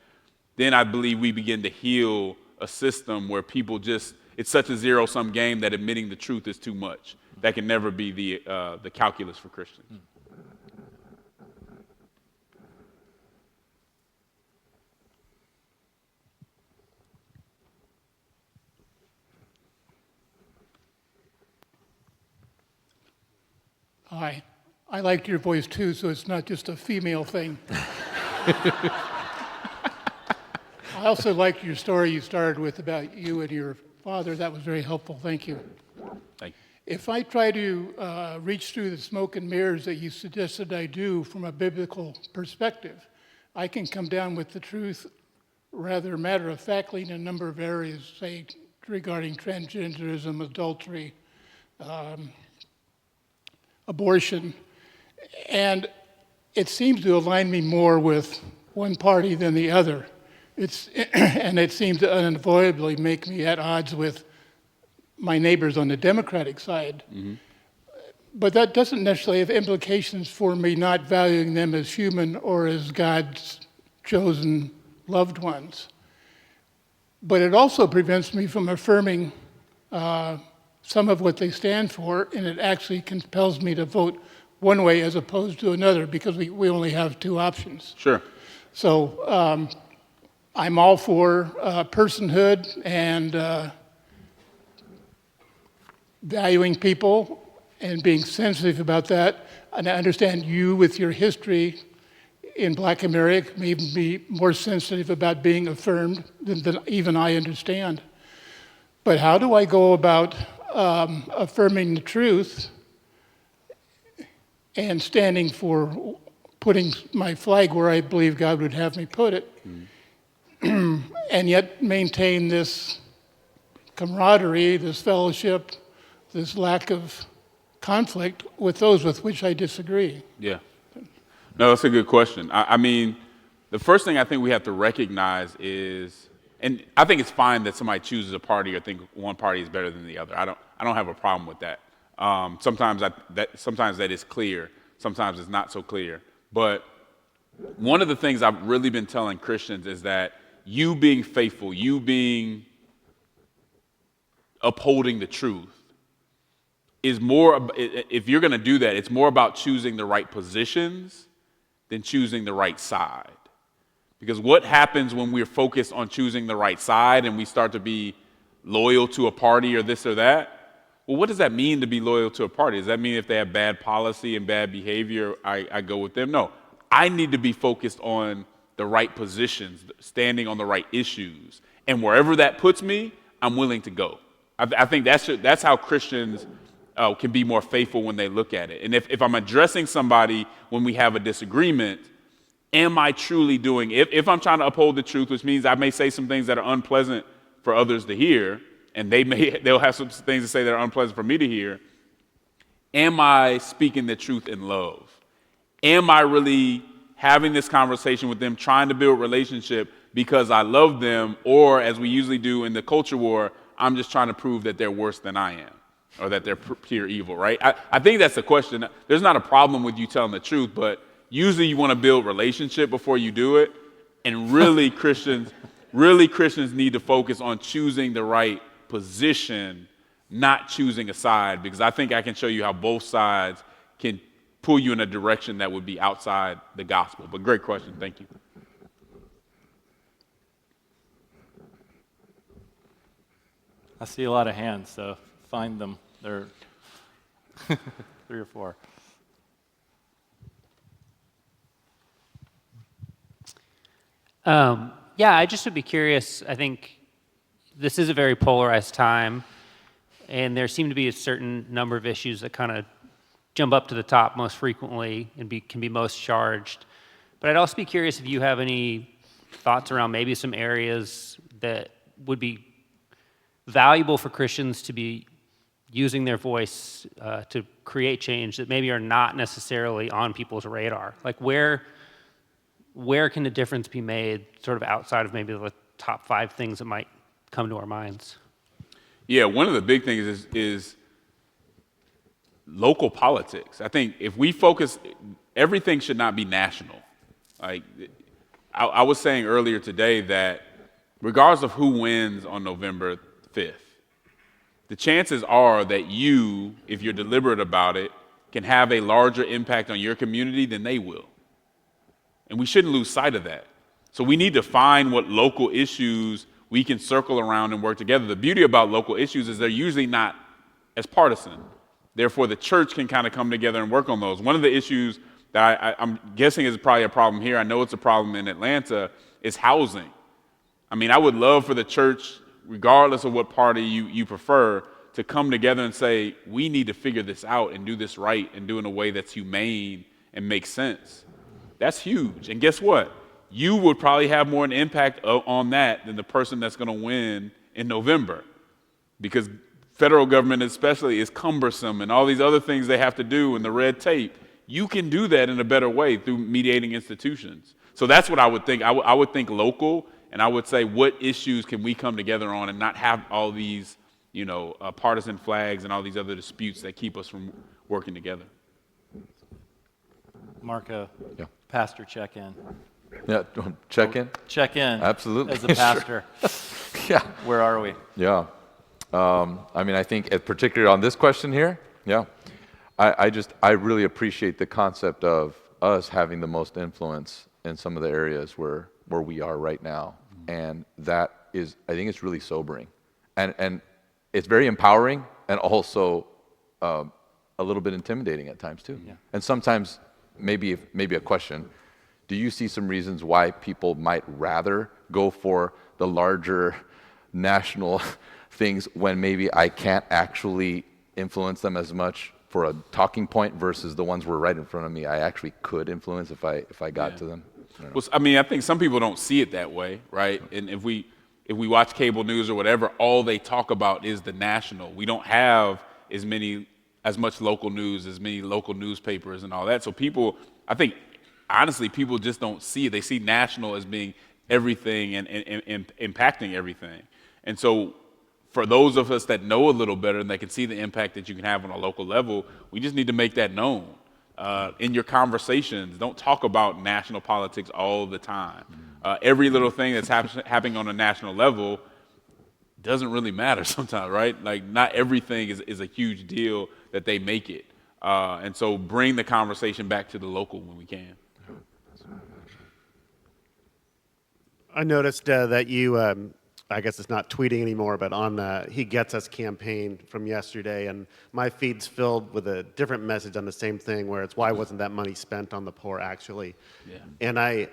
B: then I believe we begin to heal a system where people just, it's such a zero-sum game that admitting the truth is too much. That can never be the calculus for Christians.
F: Hi. I liked your voice too, so it's not just a female thing. I also liked your story you started with about you and your father. That was very helpful. Thank you.
B: Thank you.
F: If I try to reach through the smoke and mirrors that you suggested I do from a biblical perspective, I can come down with the truth rather matter-of-factly in a number of areas, say regarding transgenderism, adultery, abortion, and it seems to align me more with one party than the other. And it seems to unavoidably make me at odds with my neighbors on the Democratic side. Mm-hmm. But that doesn't necessarily have implications for me not valuing them as human or as God's chosen loved ones. But it also prevents me from affirming some of what they stand for, and it actually compels me to vote one way as opposed to another because we only have two options.
B: Sure.
F: So I'm all for personhood and valuing people and being sensitive about that. And I understand you, with your history in Black America, may even be more sensitive about being affirmed than even I understand. But how do I go about affirming the truth and standing for putting my flag where I believe God would have me put it, and yet maintain this camaraderie, this fellowship, this lack of conflict with those with which I disagree?
B: Yeah. No, that's a good question. I mean, the first thing I think we have to recognize is, and I think it's fine that somebody chooses a party or think one party is better than the other. I don't have a problem with that. Sometimes that is clear. Sometimes it's not so clear. But one of the things I've really been telling Christians is that you being faithful, you being upholding the truth, is more, if you're going to do that, it's more about choosing the right positions than choosing the right side. Because what happens when we're focused on choosing the right side and we start to be loyal to a party or this or that? Well, what does that mean to be loyal to a party? Does that mean if they have bad policy and bad behavior, I go with them? No. I need to be focused on the right positions, standing on the right issues. And wherever that puts me, I'm willing to go. I think that's how Christians can be more faithful when they look at it. And if I'm addressing somebody when we have a disagreement, am I truly doing, if I'm trying to uphold the truth, which means I may say some things that are unpleasant for others to hear, and they'll have some things to say that are unpleasant for me to hear, am I speaking the truth in love? Am I really having this conversation with them, trying to build relationship because I love them, or as we usually do in the culture war, I'm just trying to prove that they're worse than I am, or that they're pure evil, right? I think that's the question. There's not a problem with you telling the truth, but usually you want to build relationship before you do it, and really Christians need to focus on choosing the right position, not choosing a side, because I think I can show you how both sides can pull you in a direction that would be outside the gospel. But great question. Thank you.
A: I see a lot of hands, so find them. They're 3 or 4.
G: Yeah, I just would be curious. I think this is a very polarized time, and there seem to be a certain number of issues that kind of jump up to the top most frequently and can be most charged. But I'd also be curious if you have any thoughts around maybe some areas that would be valuable for Christians to be using their voice to create change that maybe are not necessarily on people's radar? Like where can the difference be made sort of outside of maybe the top 5 things that might come to our minds?
B: Yeah, one of the big things is local politics. I think if we focus, everything should not be national. Like I was saying earlier today that regardless of who wins on November 5th, the chances are that you, if you're deliberate about it, can have a larger impact on your community than they will. And we shouldn't lose sight of that. So we need to find what local issues we can circle around and work together. The beauty about local issues is they're usually not as partisan. Therefore, the church can kind of come together and work on those. One of the issues that I'm guessing is probably a problem here, I know it's a problem in Atlanta, is housing. I mean, I would love for the church, regardless of what party you prefer, to come together and say, we need to figure this out and do this right and do it in a way that's humane and makes sense. That's huge. And guess what? You would probably have more an impact on that than the person that's going to win in November, because federal government especially is cumbersome and all these other things they have to do and the red tape. You can do that in a better way through mediating institutions. So that's what I would think. I would think local, and I would say what issues can we come together on and not have all these, partisan flags and all these other disputes that keep us from working together.
A: Marco,
C: Yeah.
A: pastor check-in.
C: Yeah, check in.
A: Check in.
C: Absolutely.
A: As a pastor.
C: Yeah.
A: Where are we?
C: Yeah. I mean, I think particularly on this question here, yeah, I really appreciate the concept of us having the most influence in some of the areas where we are right now. And that is, I think it's really sobering. And it's very empowering and also a little bit intimidating at times too.
A: Yeah.
C: And sometimes maybe a question, do you see some reasons why people might rather go for the larger national things when maybe I can't actually influence them as much for a talking point versus the ones who are right in front of me I actually could influence if I got to them?
B: Well, I mean, I think some people don't see it that way, right? And if we watch cable news or whatever, all they talk about is the national. We don't have as much local news, as many local newspapers and all that. So people, I think, honestly, people just don't see it. They see national as being everything and impacting everything. And so for those of us that know a little better and that can see the impact that you can have on a local level, we just need to make that known. In your conversations, don't talk about national politics all the time. Every little thing that's happening on a national level doesn't really matter sometimes, right? Like, not everything is a huge deal that they make it. And so bring the conversation back to the local when we can.
H: I noticed that you, I guess it's not tweeting anymore, but on the He Gets Us campaign from yesterday, and my feed's filled with a different message on the same thing, where it's why wasn't that money spent on the poor actually? Yeah.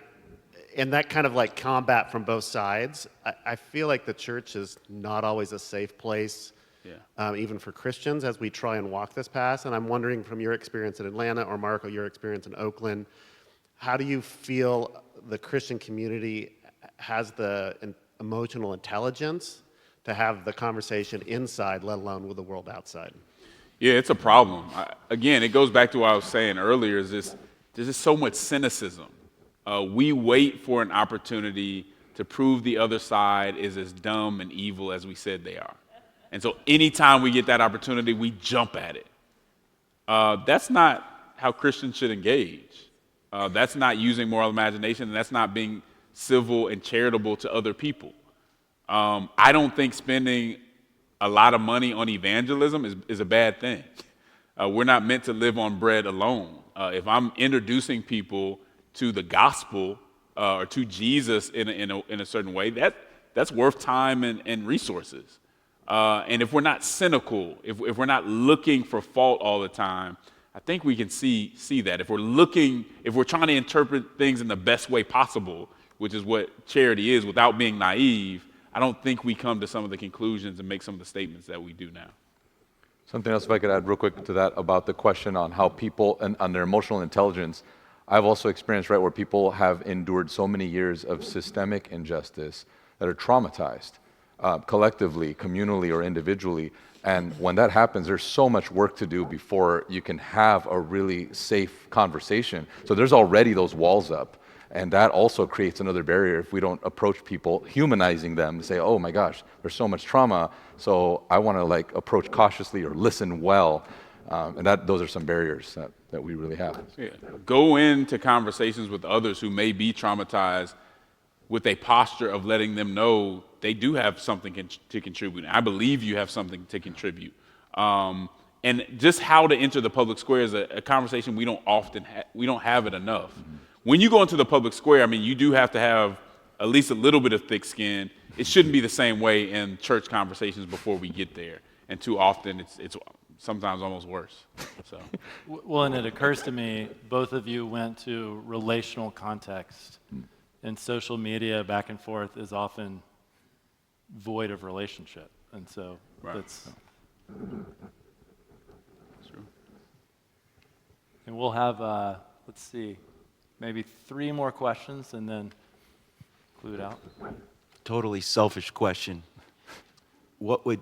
H: And that kind of like combat from both sides, I feel like the church is not always a safe place, even for Christians, as we try and walk this path. And I'm wondering, from your experience in Atlanta, or Marco, your experience in Oakland, how do you feel the Christian community has the emotional intelligence to have the conversation inside, let alone with the world outside?
B: Yeah, it's a problem. Again, it goes back to what I was saying earlier, there's just so much cynicism. We wait for an opportunity to prove the other side is as dumb and evil as we said they are. And so anytime we get that opportunity, we jump at it. That's not how Christians should engage. That's not using moral imagination, and that's not being civil and charitable to other people. I don't think spending a lot of money on evangelism is a bad thing. We're not meant to live on bread alone. If I'm introducing people to the gospel or to Jesus in a certain way, that's worth time and resources. And if we're not cynical, if we're not looking for fault all the time, I think we can see that. If we're trying to interpret things in the best way possible, which is what charity is, without being naive, I don't think we come to some of the conclusions and make some of the statements that we do now.
C: Something else, if I could add real quick to that, about the question on how people and on their emotional intelligence. I've also experienced, right, where people have endured so many years of systemic injustice that are traumatized. collectively, communally, or individually. And when that happens, there's so much work to do before you can have a really safe conversation. So there's already those walls up. And that also creates another barrier if we don't approach people, humanizing them, say, oh my gosh, there's so much trauma, so I want to like approach cautiously or listen well. And those are some barriers that we really have.
B: Yeah. Go into conversations with others who may be traumatized with a posture of letting them know they do have something to contribute. I believe you have something to contribute. And just how to enter the public square is a conversation we don't have it enough. Mm-hmm. When you go into the public square, I mean, you do have to have at least a little bit of thick skin. It shouldn't be the same way in church conversations before we get there. And too often, it's sometimes almost worse. So.
A: Well, and it occurs to me, both of you went to relational context. And social media back and forth is often void of relationship. And so that's
B: true.
A: And we'll have, let's see, maybe 3 more questions and then conclude out.
I: Totally selfish question. What would,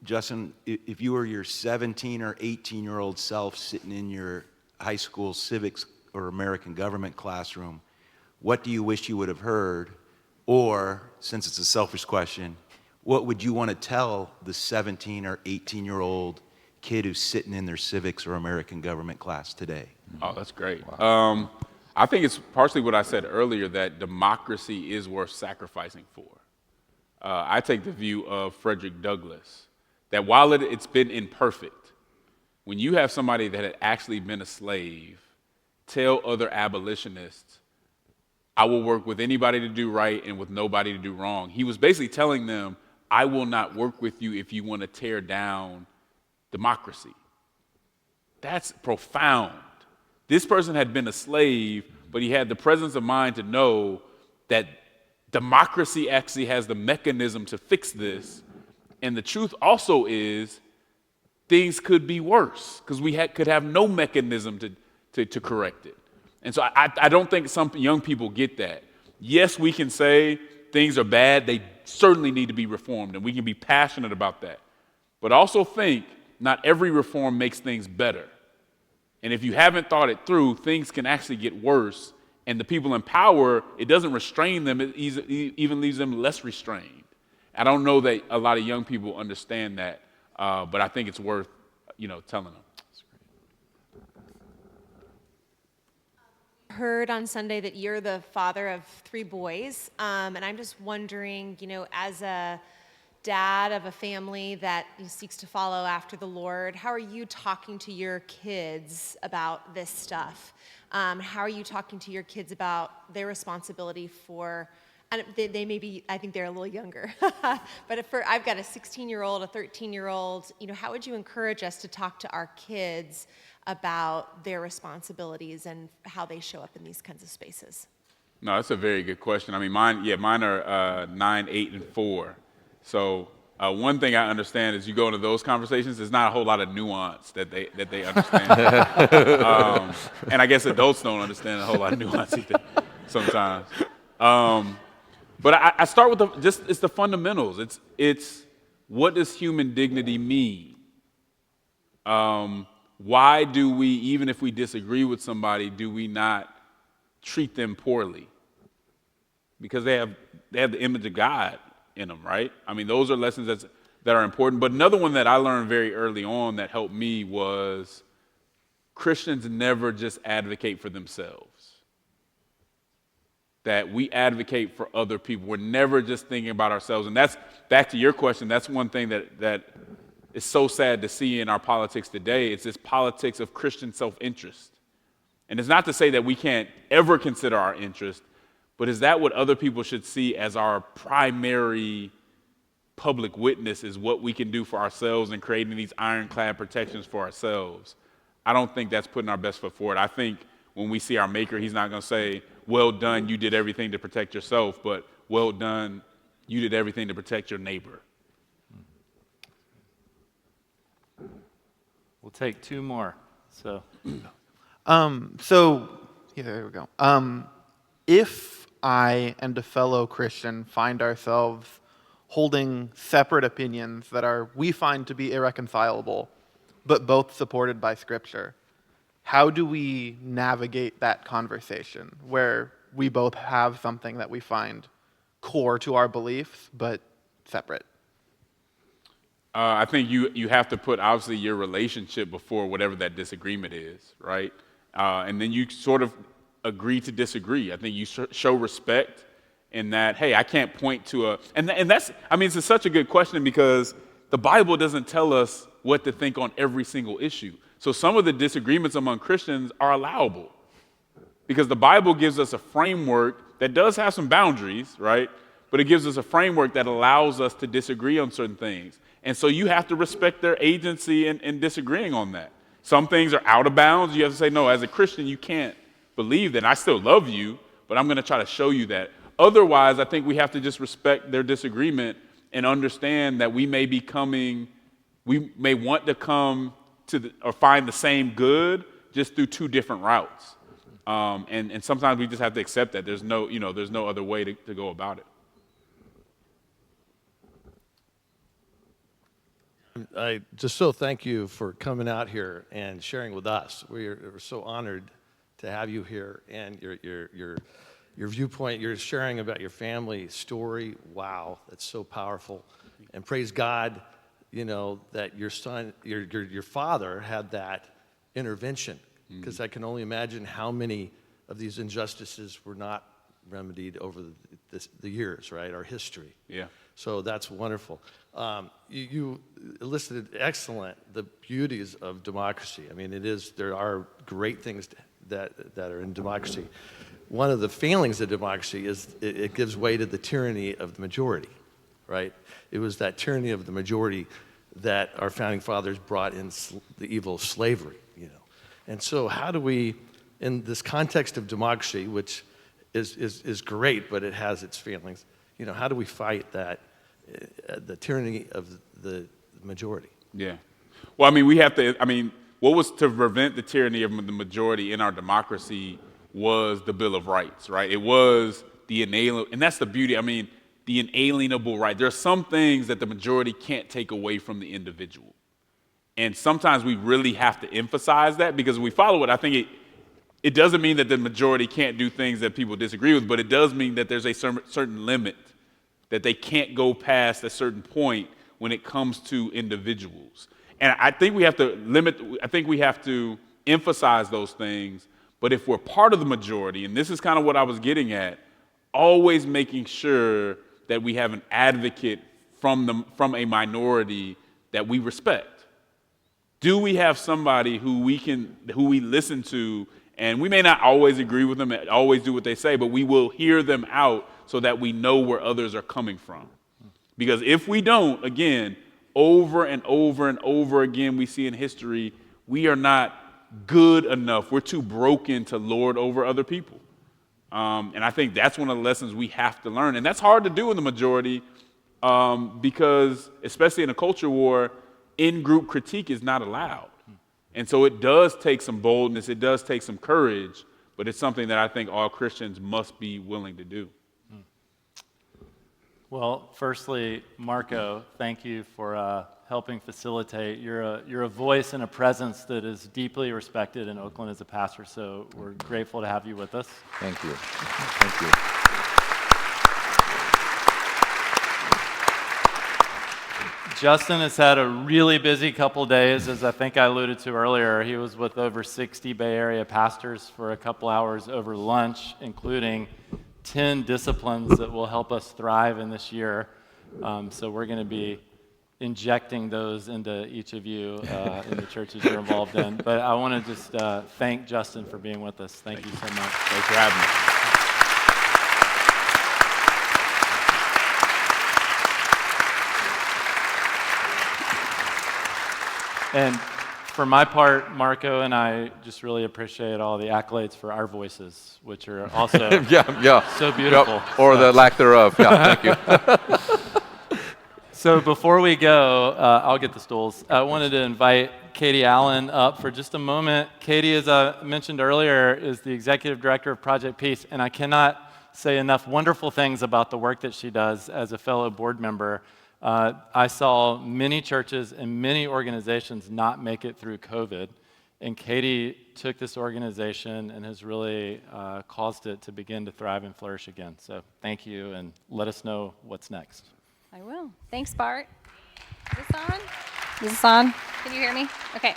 I: Justin, if you were your 17 or 18-year-old self sitting in your high school civics or American government classroom, what do you wish you would have heard? Or, since it's a selfish question, what would you want to tell the 17 or 18-year-old kid who's sitting in their civics or American government class today?
B: Oh, that's great. Wow. I think it's partially what I said earlier, that democracy is worth sacrificing for. I take the view of Frederick Douglass, that while it's been imperfect, when you have somebody that had actually been a slave tell other abolitionists, I will work with anybody to do right and with nobody to do wrong. He was basically telling them, I will not work with you if you want to tear down democracy. That's profound. This person had been a slave, but he had the presence of mind to know that democracy actually has the mechanism to fix this. And the truth also is things could be worse because we could have no mechanism to correct it. And so I don't think some young people get that. Yes, we can say things are bad. They certainly need to be reformed, and we can be passionate about that. But also think not every reform makes things better. And if you haven't thought it through, things can actually get worse. And the people in power, it doesn't restrain them. It even leaves them less restrained. I don't know that a lot of young people understand that, but I think it's worth, telling them.
J: Heard on Sunday that you're the father of 3 boys, and I'm just wondering, as a dad of a family that seeks to follow after the Lord, how are you talking to your kids about this stuff? How are you talking to your kids about their responsibility for, and they may be, I think they're a little younger, but I've got a 16-year-old, a 13-year-old, how would you encourage us to talk to our kids about their responsibilities and how they show up in these kinds of spaces?
B: No, that's a very good question. I mean, mine are 9, 8, and 4. So one thing I understand is you go into those conversations, there's not a whole lot of nuance that they understand. And I guess adults don't understand a whole lot of nuance either sometimes. But I start with it's the fundamentals. It's what does human dignity mean? Why do we, even if we disagree with somebody, do we not treat them poorly? Because they have the image of God in them, right? I mean, those are lessons that are important. But another one that I learned very early on that helped me was Christians never just advocate for themselves. That we advocate for other people. We're never just thinking about ourselves. And that's, back to your question, that's one thing that is so sad to see in our politics today. It's this politics of Christian self-interest. And it's not to say that we can't ever consider our interest, but is that what other people should see as our primary public witness, is what we can do for ourselves and creating these ironclad protections for ourselves? I don't think that's putting our best foot forward. I think when we see our maker, he's not going to say, well done, you did everything to protect yourself, but well done, you did everything to protect your neighbor.
A: We'll take 2 more. So
K: there we go. If I and a fellow Christian find ourselves holding separate opinions that we find to be irreconcilable, but both supported by Scripture. How do we navigate that conversation where we both have something that we find core to our beliefs, but separate?
B: I think you have to put, obviously, your relationship before whatever that disagreement is, right? And then you sort of agree to disagree. I think you show respect in that, hey, I can't point to and that's, I mean, it's such a good question because the Bible doesn't tell us what to think on every single issue. So some of the disagreements among Christians are allowable because the Bible gives us a framework that does have some boundaries, right? But it gives us a framework that allows us to disagree on certain things. And so you have to respect their agency in disagreeing on that. Some things are out of bounds. You have to say, no, as a Christian, you can't believe that. I still love you, but I'm going to try to show you that. Otherwise, I think we have to just respect their disagreement and understand that we may want to come to or find the same good just through two different routes. And sometimes we just have to accept that there's no other way to go about it.
L: I just so thank you for coming out here and sharing with us. We're so honored to have you here and your viewpoint. You're sharing about your family story. Wow, that's so powerful. And praise God, that your son, your father had that intervention, because I can only imagine how many of these injustices were not remedied over the years, right? Our history.
B: Yeah.
L: So that's wonderful. You listed excellent the beauties of democracy. I mean, there are great things that are in democracy. One of the failings of democracy is it gives way to the tyranny of the majority, right? It was that tyranny of the majority that our founding fathers brought in the evil of slavery, And so how do we, in this context of democracy, which is great, but it has its failings, how do we fight that, the tyranny of the majority?
B: Yeah. Well, I mean, what was to prevent the tyranny of the majority in our democracy was the Bill of Rights, right? It was the inalienable, and that's the beauty. I mean, the inalienable right. There are some things that the majority can't take away from the individual. And sometimes we really have to emphasize that because if we follow it, I think it doesn't mean that the majority can't do things that people disagree with, but it does mean that there's a certain limit that they can't go past a certain point when it comes to individuals. And I think we have to emphasize those things, but if we're part of the majority, and this is kind of what I was getting at, always making sure that we have an advocate from a minority that we respect. Do we have somebody who we listen to, and we may not always agree with them and always do what they say, but we will hear them out so that we know where others are coming from. Because if we don't, again, over and over and over again, we see in history, we are not good enough. We're too broken to lord over other people. And I think that's one of the lessons we have to learn. And that's hard to do in the majority because, especially in a culture war, in-group critique is not allowed. And so it does take some boldness, it does take some courage, but it's something that I think all Christians must be willing to do.
A: Well, firstly, Marco, thank you for helping facilitate. You're a voice and a presence that is deeply respected in Oakland as a pastor, so we're grateful to have you with us.
C: Thank you. Thank you.
A: Justin has had a really busy couple days, as I think I alluded to earlier. He was with over 60 Bay Area pastors for a couple hours over lunch, including 10 disciplines that will help us thrive in this year. So we're going to be injecting those into each of you in the churches you're involved in. But I want to just thank Justin for being with us. Thank you so much.
B: Thanks for having me.
A: And for my part, Marco and I just really appreciate all the accolades for our voices, which are also so beautiful.
C: Yep. Or the lack thereof. Yeah, thank you.
A: So before we go, I'll get the stools. I wanted to invite Katie Allen up for just a moment. Katie, as I mentioned earlier, is the executive director of Project Peace, and I cannot say enough wonderful things about the work that she does as a fellow board member. I saw many churches and many organizations not make it through COVID, and Katie took this organization and has really caused it to begin to thrive and flourish again. So thank you, and let us know what's next.
M: I will. Thanks, Bart. Is this on? Is this on? Can you hear me? Okay.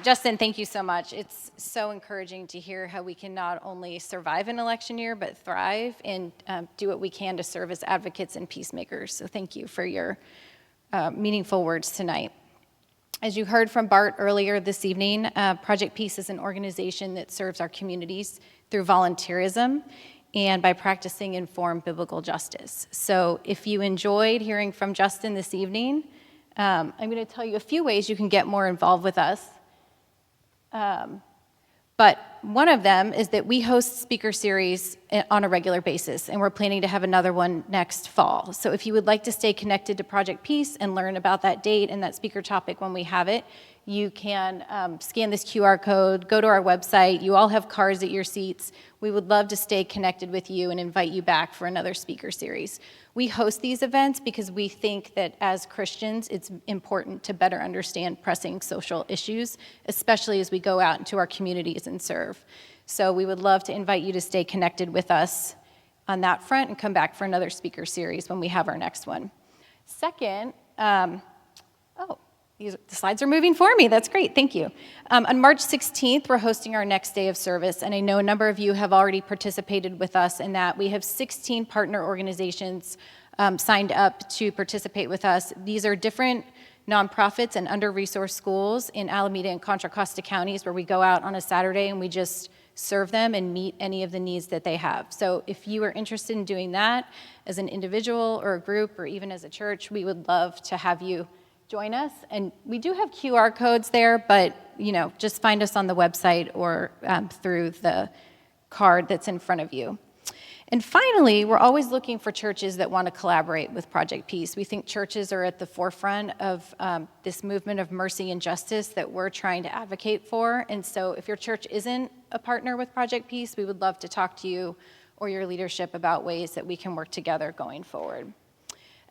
M: Justin, thank you so much. It's so encouraging to hear how we can not only survive an election year, but thrive and do what we can to serve as advocates and peacemakers. So thank you for your meaningful words tonight. As you heard from Bart earlier this evening, Project Peace is an organization that serves our communities through volunteerism and by practicing informed biblical justice. So if you enjoyed hearing from Justin this evening, I'm going to tell you a few ways you can get more involved with us. But one of them is that we host speaker series on a regular basis, and we're planning to have another one next fall. So if you would like to stay connected to Project Peace and learn about that date and that speaker topic when we have it, you can scan this QR code, go to our website. You all have cards at your seats. We would love to stay connected with you and invite you back for another speaker series. We host these events because we think that as Christians, it's important to better understand pressing social issues, especially as we go out into our communities and serve. So we would love to invite you to stay connected with us on that front and come back for another speaker series when we have our next one. Second, the slides are moving for me. That's great. Thank you. On March 16th, we're hosting our next day of service, and I know a number of you have already participated with us in that. We have 16 partner organizations signed up to participate with us. These are different nonprofits and under-resourced schools in Alameda and Contra Costa counties where we go out on a Saturday and we just serve them and meet any of the needs that they have. So if you are interested in doing that as an individual or a group or even as a church, we would love to have you join us. And we do have QR codes there, but just find us on the website or through the card that's in front of you. And finally, we're always looking for churches that want to collaborate with Project Peace. We think churches are at the forefront of this movement of mercy and justice that we're trying to advocate for. And so if your church isn't a partner with Project Peace, we would love to talk to you or your leadership about ways that we can work together going forward.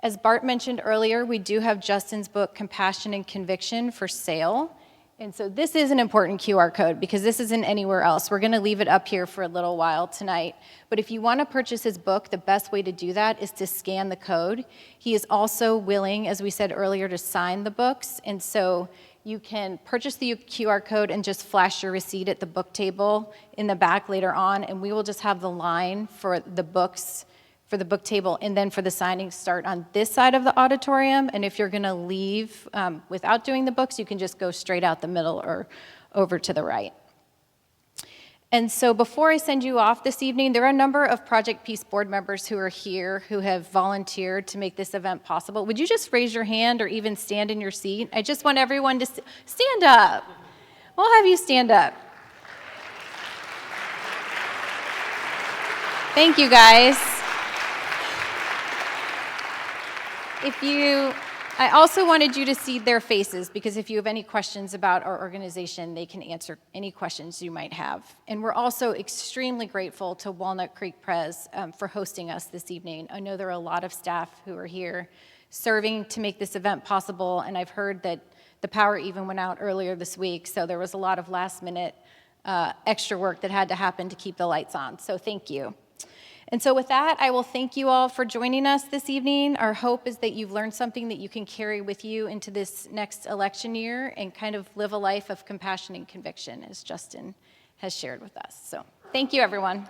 M: As Bart mentioned earlier, we do have Justin's book, Compassion and Conviction, for sale. And so this is an important QR code because this isn't anywhere else. We're going to leave it up here for a little while tonight. But if you want to purchase his book, the best way to do that is to scan the code. He is also willing, as we said earlier, to sign the books. And so you can purchase the QR code and just flash your receipt at the book table in the back later on, and we will just have the line for the books for the book table, and then for the signings start on this side of the auditorium. And if you're going to leave without doing the books, you can just go straight out the middle or over to the right. And so before I send you off this evening, there are a number of Project Peace board members who are here who have volunteered to make this event possible. Would you just raise your hand or even stand in your seat? I just want everyone to stand up. We'll have you stand up. Thank you, guys. I also wanted you to see their faces because if you have any questions about our organization, they can answer any questions you might have. And we're also extremely grateful to Walnut Creek Pres for hosting us this evening. I know there are a lot of staff who are here serving to make this event possible, and I've heard that the power even went out earlier this week, so there was a lot of last-minute extra work that had to happen to keep the lights on. So thank you. And so with that, I will thank you all for joining us this evening. Our hope is that you've learned something that you can carry with you into this next election year and kind of live a life of compassion and conviction, as Justin has shared with us. So thank you, everyone.